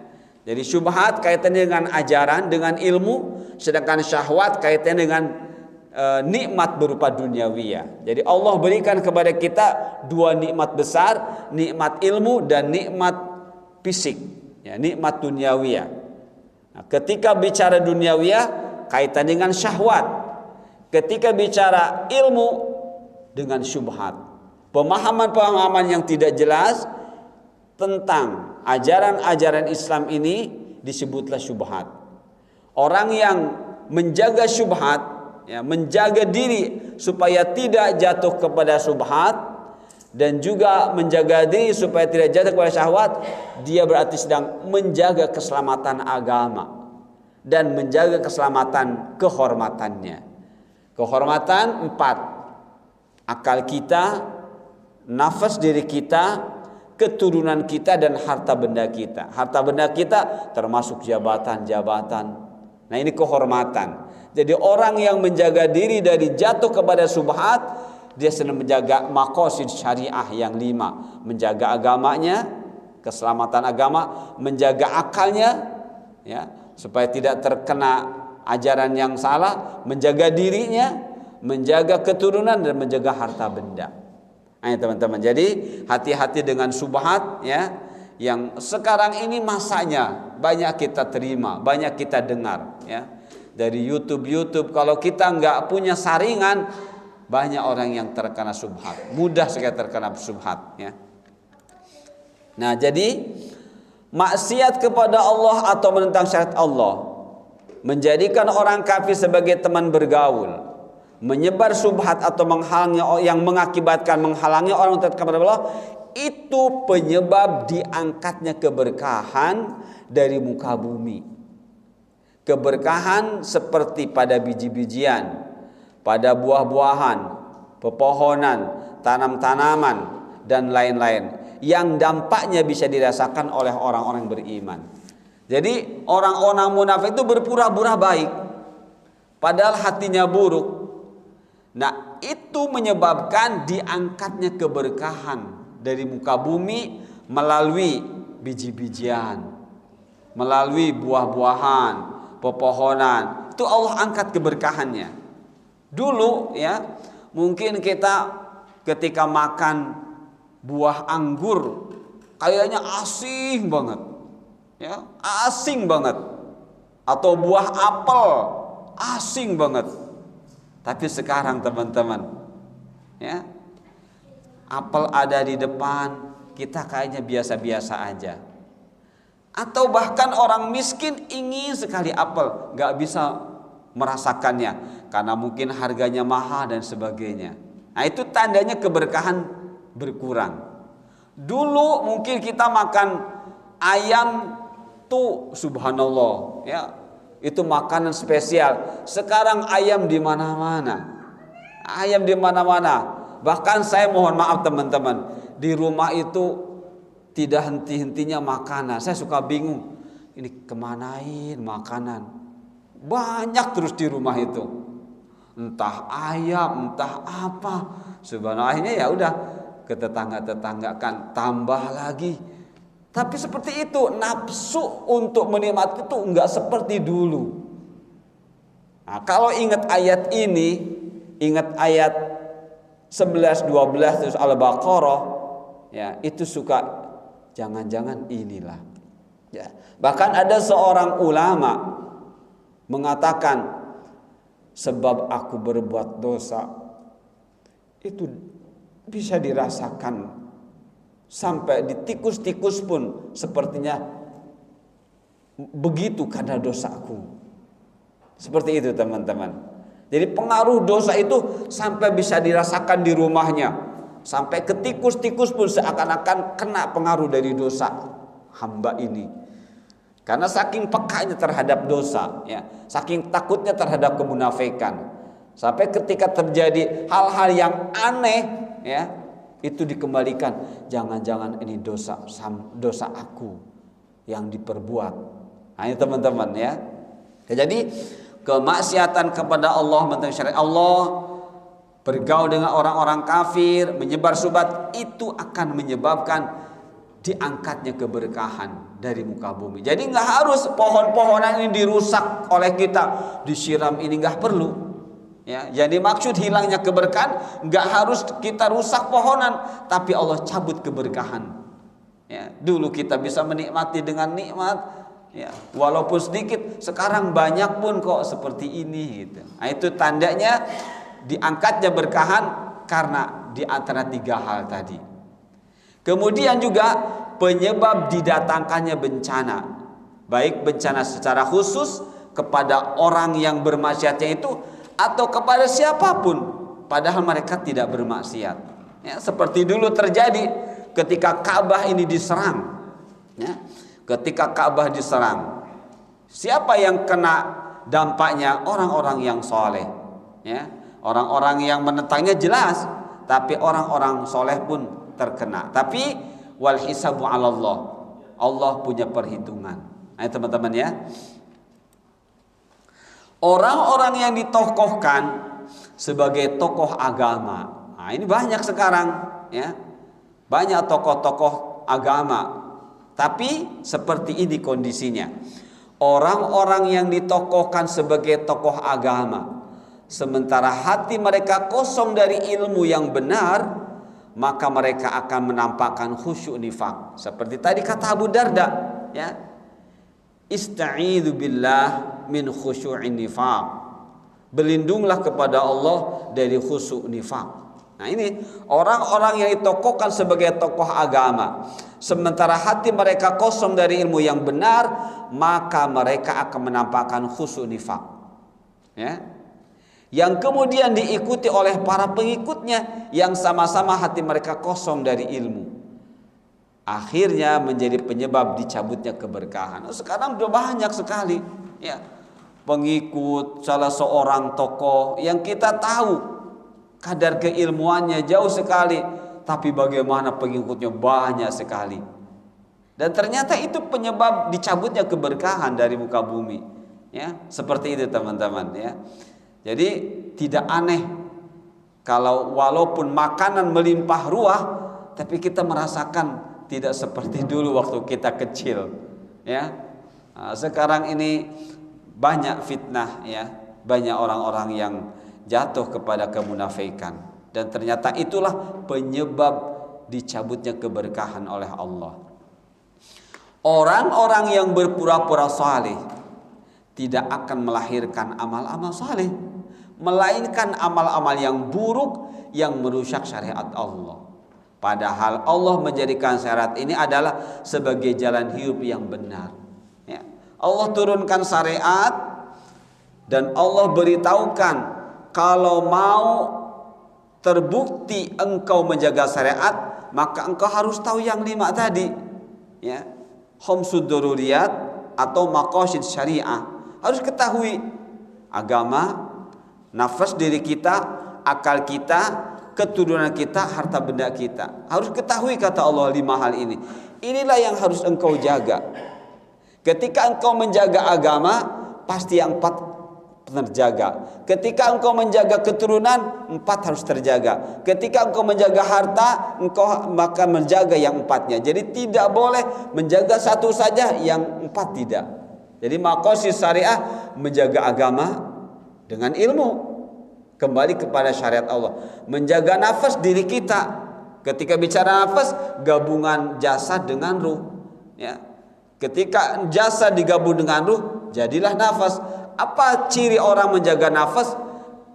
Jadi syubhat kaitannya dengan ajaran, dengan ilmu, sedangkan syahwat kaitannya dengan nikmat berupa duniawiyah. Jadi Allah berikan kepada kita dua nikmat besar, nikmat ilmu dan nikmat fisik, ya, nikmat duniawiyah. Nah, ketika bicara duniawiyah kaitan dengan syahwat. Ketika bicara ilmu dengan syubhat. Pemahaman-pemahaman yang tidak jelas tentang ajaran-ajaran Islam ini disebutlah syubhat. Orang yang menjaga syubhat, ya, menjaga diri supaya tidak jatuh kepada syubhat dan juga menjaga diri supaya tidak jatuh kepada syahwat, dia berarti sedang menjaga keselamatan agama dan menjaga keselamatan kehormatannya. Kehormatan 4: akal kita, nafas diri kita, keturunan kita, dan harta benda kita. Harta benda kita termasuk jabatan-jabatan. Nah, ini kehormatan. Jadi orang yang menjaga diri dari jatuh kepada syubhat, dia sedang menjaga maqasid syariah yang 5, menjaga agamanya, keselamatan agama, menjaga akalnya, ya, supaya tidak terkena ajaran yang salah, menjaga dirinya, menjaga keturunan, dan menjaga harta benda. Ayo teman-teman. Jadi hati-hati dengan subhat ya, yang sekarang ini masanya banyak kita terima, banyak kita dengar ya. Dari YouTube. Kalau kita nggak punya saringan, banyak orang yang terkena subhat, mudah sekali terkena subhat ya. Nah, jadi maksiat kepada Allah atau menentang syariat Allah, menjadikan orang kafir sebagai teman bergaul, menyebar subhat atau menghalangi yang mengakibatkan menghalangi orang kepada Allah, itu penyebab diangkatnya keberkahan dari muka bumi. Keberkahan seperti pada biji-bijian, pada buah-buahan, pepohonan, tanam-tanaman dan lain-lain yang dampaknya bisa dirasakan oleh orang-orang beriman. Jadi orang-orang munafik itu berpura-pura baik padahal hatinya buruk. Nah, itu menyebabkan diangkatnya keberkahan dari muka bumi melalui biji-bijian, melalui buah-buahan, pepohonan. Itu Allah angkat keberkahannya. Dulu ya, mungkin kita ketika makan buah anggur kayaknya asing banget. Ya, asing banget. Atau buah apel asing banget. Tapi sekarang teman-teman, ya, apel ada di depan, kita kayaknya biasa-biasa aja. Atau bahkan orang miskin ingin sekali apel, gak bisa merasakannya karena mungkin harganya mahal dan sebagainya. Nah, itu tandanya keberkahan berkurang. Dulu mungkin kita makan ayam tuh subhanallah, ya, itu makanan spesial. Sekarang ayam di mana-mana. Ayam di mana-mana. Bahkan saya mohon maaf teman-teman, di rumah itu tidak henti-hentinya makanan. Saya suka bingung. Ini kemanain makanan? Banyak terus di rumah itu. Entah ayam, entah apa. Subhanallah, akhirnya ya udah ke tetangga-tetangga kan tambah lagi. Tapi seperti itu, nafsu untuk menikmati itu enggak seperti dulu. Nah, kalau ingat ayat ini, ingat ayat 11, 12 terus Al-Baqarah, ya, itu suka jangan-jangan inilah. Ya, bahkan ada seorang ulama mengatakan sebab aku berbuat dosa itu bisa dirasakan sampai di tikus-tikus pun sepertinya begitu karena dosaku. Seperti itu teman-teman. Jadi pengaruh dosa itu sampai bisa dirasakan di rumahnya. Sampai ke tikus-tikus pun seakan-akan kena pengaruh dari dosa hamba ini. Karena saking pekanya terhadap dosa, ya, saking takutnya terhadap kemunafikan. Sampai ketika terjadi hal-hal yang aneh, ya, itu dikembalikan, jangan-jangan ini dosa aku yang diperbuat. Nah, ini teman-teman ya. Jadi kemaksiatan kepada Allah, mentang syariat Allah, bergaul dengan orang-orang kafir, menyebar subhat, itu akan menyebabkan diangkatnya keberkahan dari muka bumi. Jadi nggak harus pohon-pohonan ini dirusak oleh kita, disiram ini nggak perlu. Ya, jadi maksud hilangnya keberkahan nggak harus kita rusak pohonan, tapi Allah cabut keberkahan. Ya, dulu kita bisa menikmati dengan nikmat, ya, walaupun sedikit. Sekarang banyak pun kok seperti ini, gitu. Nah, itu tandanya diangkatnya berkahan karena di antara tiga hal tadi. Kemudian juga penyebab didatangkannya bencana, baik bencana secara khusus kepada orang yang bermaksiatnya itu, atau kepada siapapun padahal mereka tidak bermaksiat. Ya, seperti dulu terjadi ketika Ka'bah ini diserang. Ya, ketika Ka'bah diserang, siapa yang kena dampaknya? Orang-orang yang soleh. Ya, orang-orang yang menentangnya jelas, tapi orang-orang soleh pun terkena. Tapi wal hisabu 'ala Allah. Allah punya perhitungan. Nah, teman-teman ya. Orang-orang yang ditokohkan sebagai tokoh agama. Nah, ini banyak sekarang, ya. Banyak tokoh-tokoh agama. Tapi seperti ini kondisinya. Orang-orang yang ditokohkan sebagai tokoh agama, sementara hati mereka kosong dari ilmu yang benar, maka mereka akan menampakkan khusyuk nifaq. Seperti tadi kata Abu Darda, ya. Ista'idzu billah min khusyu'in nifaq. Berlindunglah kepada Allah dari khusyuk nifaq. Nah, ini orang-orang yang ditokohkan sebagai tokoh agama, sementara hati mereka kosong dari ilmu yang benar, maka mereka akan menampakkan khusyuk nifaq. Ya. Yang kemudian diikuti oleh para pengikutnya yang sama-sama hati mereka kosong dari ilmu. Akhirnya menjadi penyebab dicabutnya keberkahan. Sekarang sudah banyak sekali, ya, pengikut salah seorang tokoh yang kita tahu kadar keilmuannya jauh sekali, tapi bagaimana pengikutnya banyak sekali. Dan ternyata itu penyebab dicabutnya keberkahan dari muka bumi. Ya, seperti itu teman-teman, ya. Jadi tidak aneh kalau walaupun makanan melimpah ruah, tapi kita merasakan tidak seperti dulu waktu kita kecil, ya. Nah, sekarang ini banyak fitnah, ya, banyak orang-orang yang jatuh kepada kemunafikan, dan ternyata itulah penyebab dicabutnya keberkahan oleh Allah. Orang-orang yang berpura-pura saleh tidak akan melahirkan amal-amal saleh, melainkan amal-amal yang buruk yang merusak syariat Allah. Padahal Allah menjadikan syariat ini adalah sebagai jalan hidup yang benar. Ya. Allah turunkan syariat dan Allah beritahukan kalau mau terbukti engkau menjaga syariat, maka engkau harus tahu yang 5 tadi. Ya. Khamsud daruriyat atau maqasid syariah. Harus ketahui agama, nafas diri kita, akal kita, keturunan kita, harta benda kita. Harus ketahui kata Allah 5 hal ini. Inilah yang harus engkau jaga. Ketika engkau menjaga agama, pasti yang 4 terjaga. Ketika engkau menjaga keturunan, 4 harus terjaga. Ketika engkau menjaga harta, engkau maka menjaga yang 4-nya. Jadi tidak boleh menjaga satu saja, yang 4 tidak. Jadi maqasid syariah menjaga agama dengan ilmu, kembali kepada syariat Allah. Menjaga nafas diri kita. Ketika bicara nafas, gabungan jasad dengan ruh, ya. Ketika jasad digabung dengan ruh, jadilah nafas. Apa ciri orang menjaga nafas?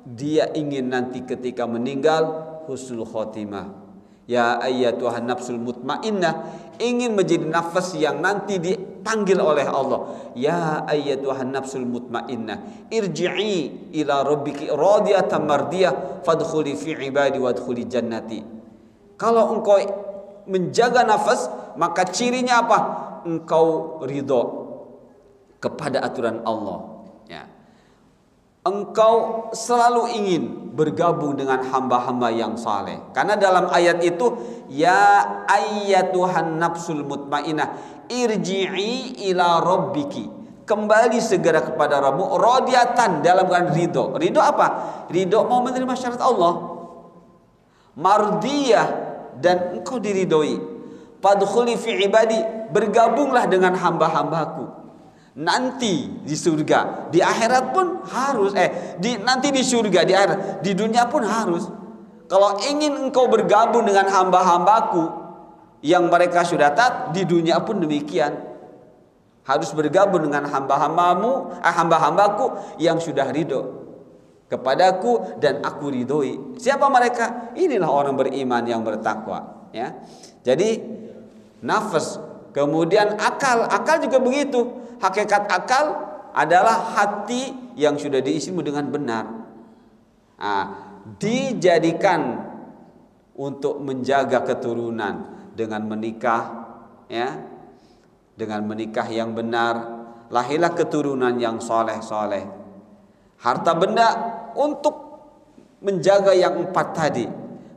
Dia ingin nanti ketika meninggal husnul khotimah. Ya ayyatuhan nafsul mutmainnah, ingin menjadi nafas yang nanti dipanggil oleh Allah. Ya ayyatuhan nafsul mutmainnah, irji'i ila rabbiki radiyatan mardiyah fadkhuli fi ibadi wadkhuli jannati. Kalau engkau menjaga nafas, maka cirinya apa? Engkau ridho kepada aturan Allah, ya. Engkau selalu ingin bergabung dengan hamba-hamba yang saleh. Karena dalam ayat itu, ya ayyatuhan nafsul mutmainnah, irji'i ila rabbiki, kembali segera kepada Rabbmu, radiyatan, dalam keadaan ridho. Ridho apa? Ridho mau menerima syariat Allah. Mardiyah, dan engkau diridhoi. Fadkhuli fi ibadi, bergabunglah dengan hamba-hambaku. Nanti di surga, di akhirat pun harus, nanti di surga, di akhirat, di dunia pun harus. Kalau ingin engkau bergabung dengan hamba-hambaku yang mereka sudah taat, di dunia pun demikian. Harus bergabung dengan hamba-hambaku yang sudah ridho kepadaku dan aku ridhoi. Siapa mereka? Inilah orang beriman yang bertakwa, ya. Jadi nafas, kemudian akal juga begitu. Hakikat akal adalah hati yang sudah diisi dengan benar. Nah, dijadikan untuk menjaga keturunan dengan menikah, ya, dengan menikah yang benar. Lahirlah keturunan yang soleh. Harta benda untuk menjaga yang 4 tadi.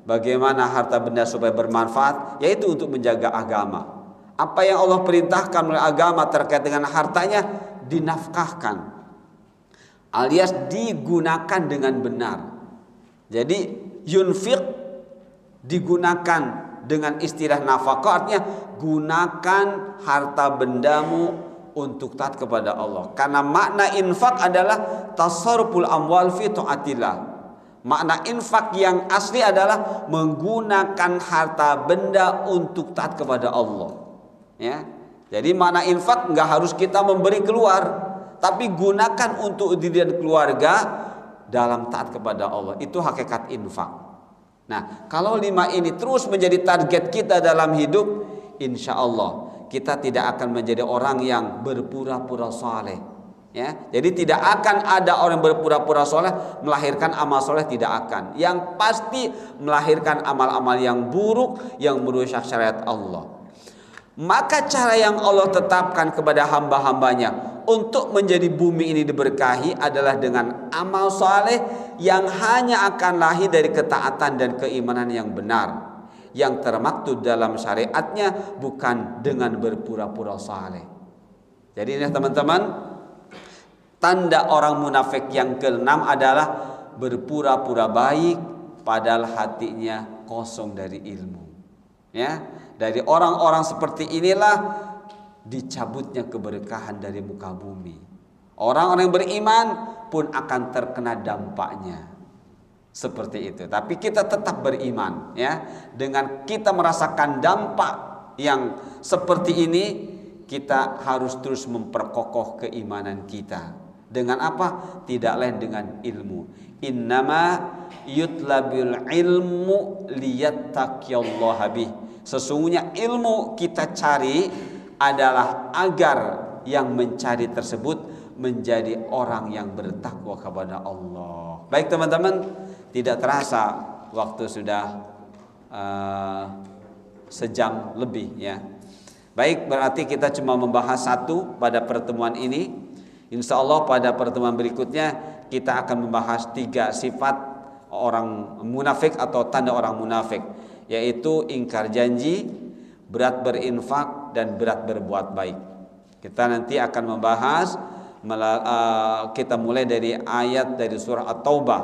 Bagaimana harta benda supaya bermanfaat? Yaitu untuk menjaga agama. Apa yang Allah perintahkan oleh agama terkait dengan hartanya dinafkahkan, alias digunakan dengan benar. Jadi yunfiq digunakan dengan istilah nafkah, artinya gunakan harta bendamu untuk taat kepada Allah. Karena makna infak adalah tasarruful amwal fi taatillah, Makna infak yang asli adalah menggunakan harta benda untuk taat kepada Allah. Ya, jadi makna infak nggak harus kita memberi keluar, tapi gunakan untuk diri dan keluarga dalam taat kepada Allah. Itu hakikat infak. Nah, kalau 5 ini terus menjadi target kita dalam hidup, insya Allah kita tidak akan menjadi orang yang berpura-pura saleh. Ya, jadi tidak akan ada orang berpura-pura soleh melahirkan amal soleh, tidak akan. Yang pasti melahirkan amal-amal yang buruk yang merusak syariat Allah. Maka cara yang Allah tetapkan kepada hamba-hambanya untuk menjadi bumi ini diberkahi adalah dengan amal soleh yang hanya akan lahir dari ketaatan dan keimanan yang benar, yang termaktub dalam syariatnya, bukan dengan berpura-pura soleh. Jadi ini teman-teman, tanda orang munafik yang ke-6 adalah berpura-pura baik padahal hatinya kosong dari ilmu. Ya, dari orang-orang seperti inilah dicabutnya keberkahan dari muka bumi. Orang-orang yang beriman pun akan terkena dampaknya. Seperti itu. Tapi kita tetap beriman, ya. Dengan kita merasakan dampak yang seperti ini, kita harus terus memperkokoh keimanan kita. Dengan apa? Tidak lain dengan ilmu. Innama yutlabil ilmu liyattaqiyallaha bih. Sesungguhnya ilmu kita cari adalah agar yang mencari tersebut menjadi orang yang bertakwa kepada Allah. Baik teman-teman, tidak terasa waktu sudah sejam lebih, ya. Baik, berarti kita cuma membahas satu pada pertemuan ini. Insya Allah pada pertemuan berikutnya kita akan membahas 3 sifat orang munafik atau tanda orang munafik, yaitu ingkar janji, berat berinfak, dan berat berbuat baik. Kita nanti akan membahas, kita mulai dari ayat dari surah At-Taubah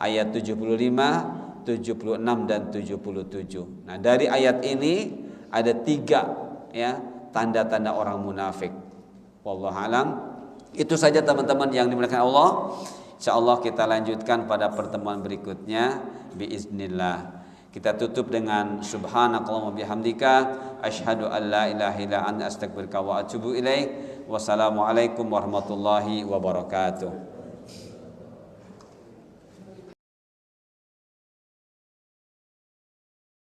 ayat 75, 76 dan 77. Nah, dari ayat ini ada 3 ya tanda-tanda orang munafik. Wallahu a'lam. Itu saja teman-teman yang dimuliakan Allah. Insyaallah kita lanjutkan pada pertemuan berikutnya biiznillah. Kita tutup dengan subhanakallahumma bihamdika asyhadu an la ilaha illa anta astaghfiruka wa atubu ilaik. Wassalamualaikum warahmatullahi wabarakatuh.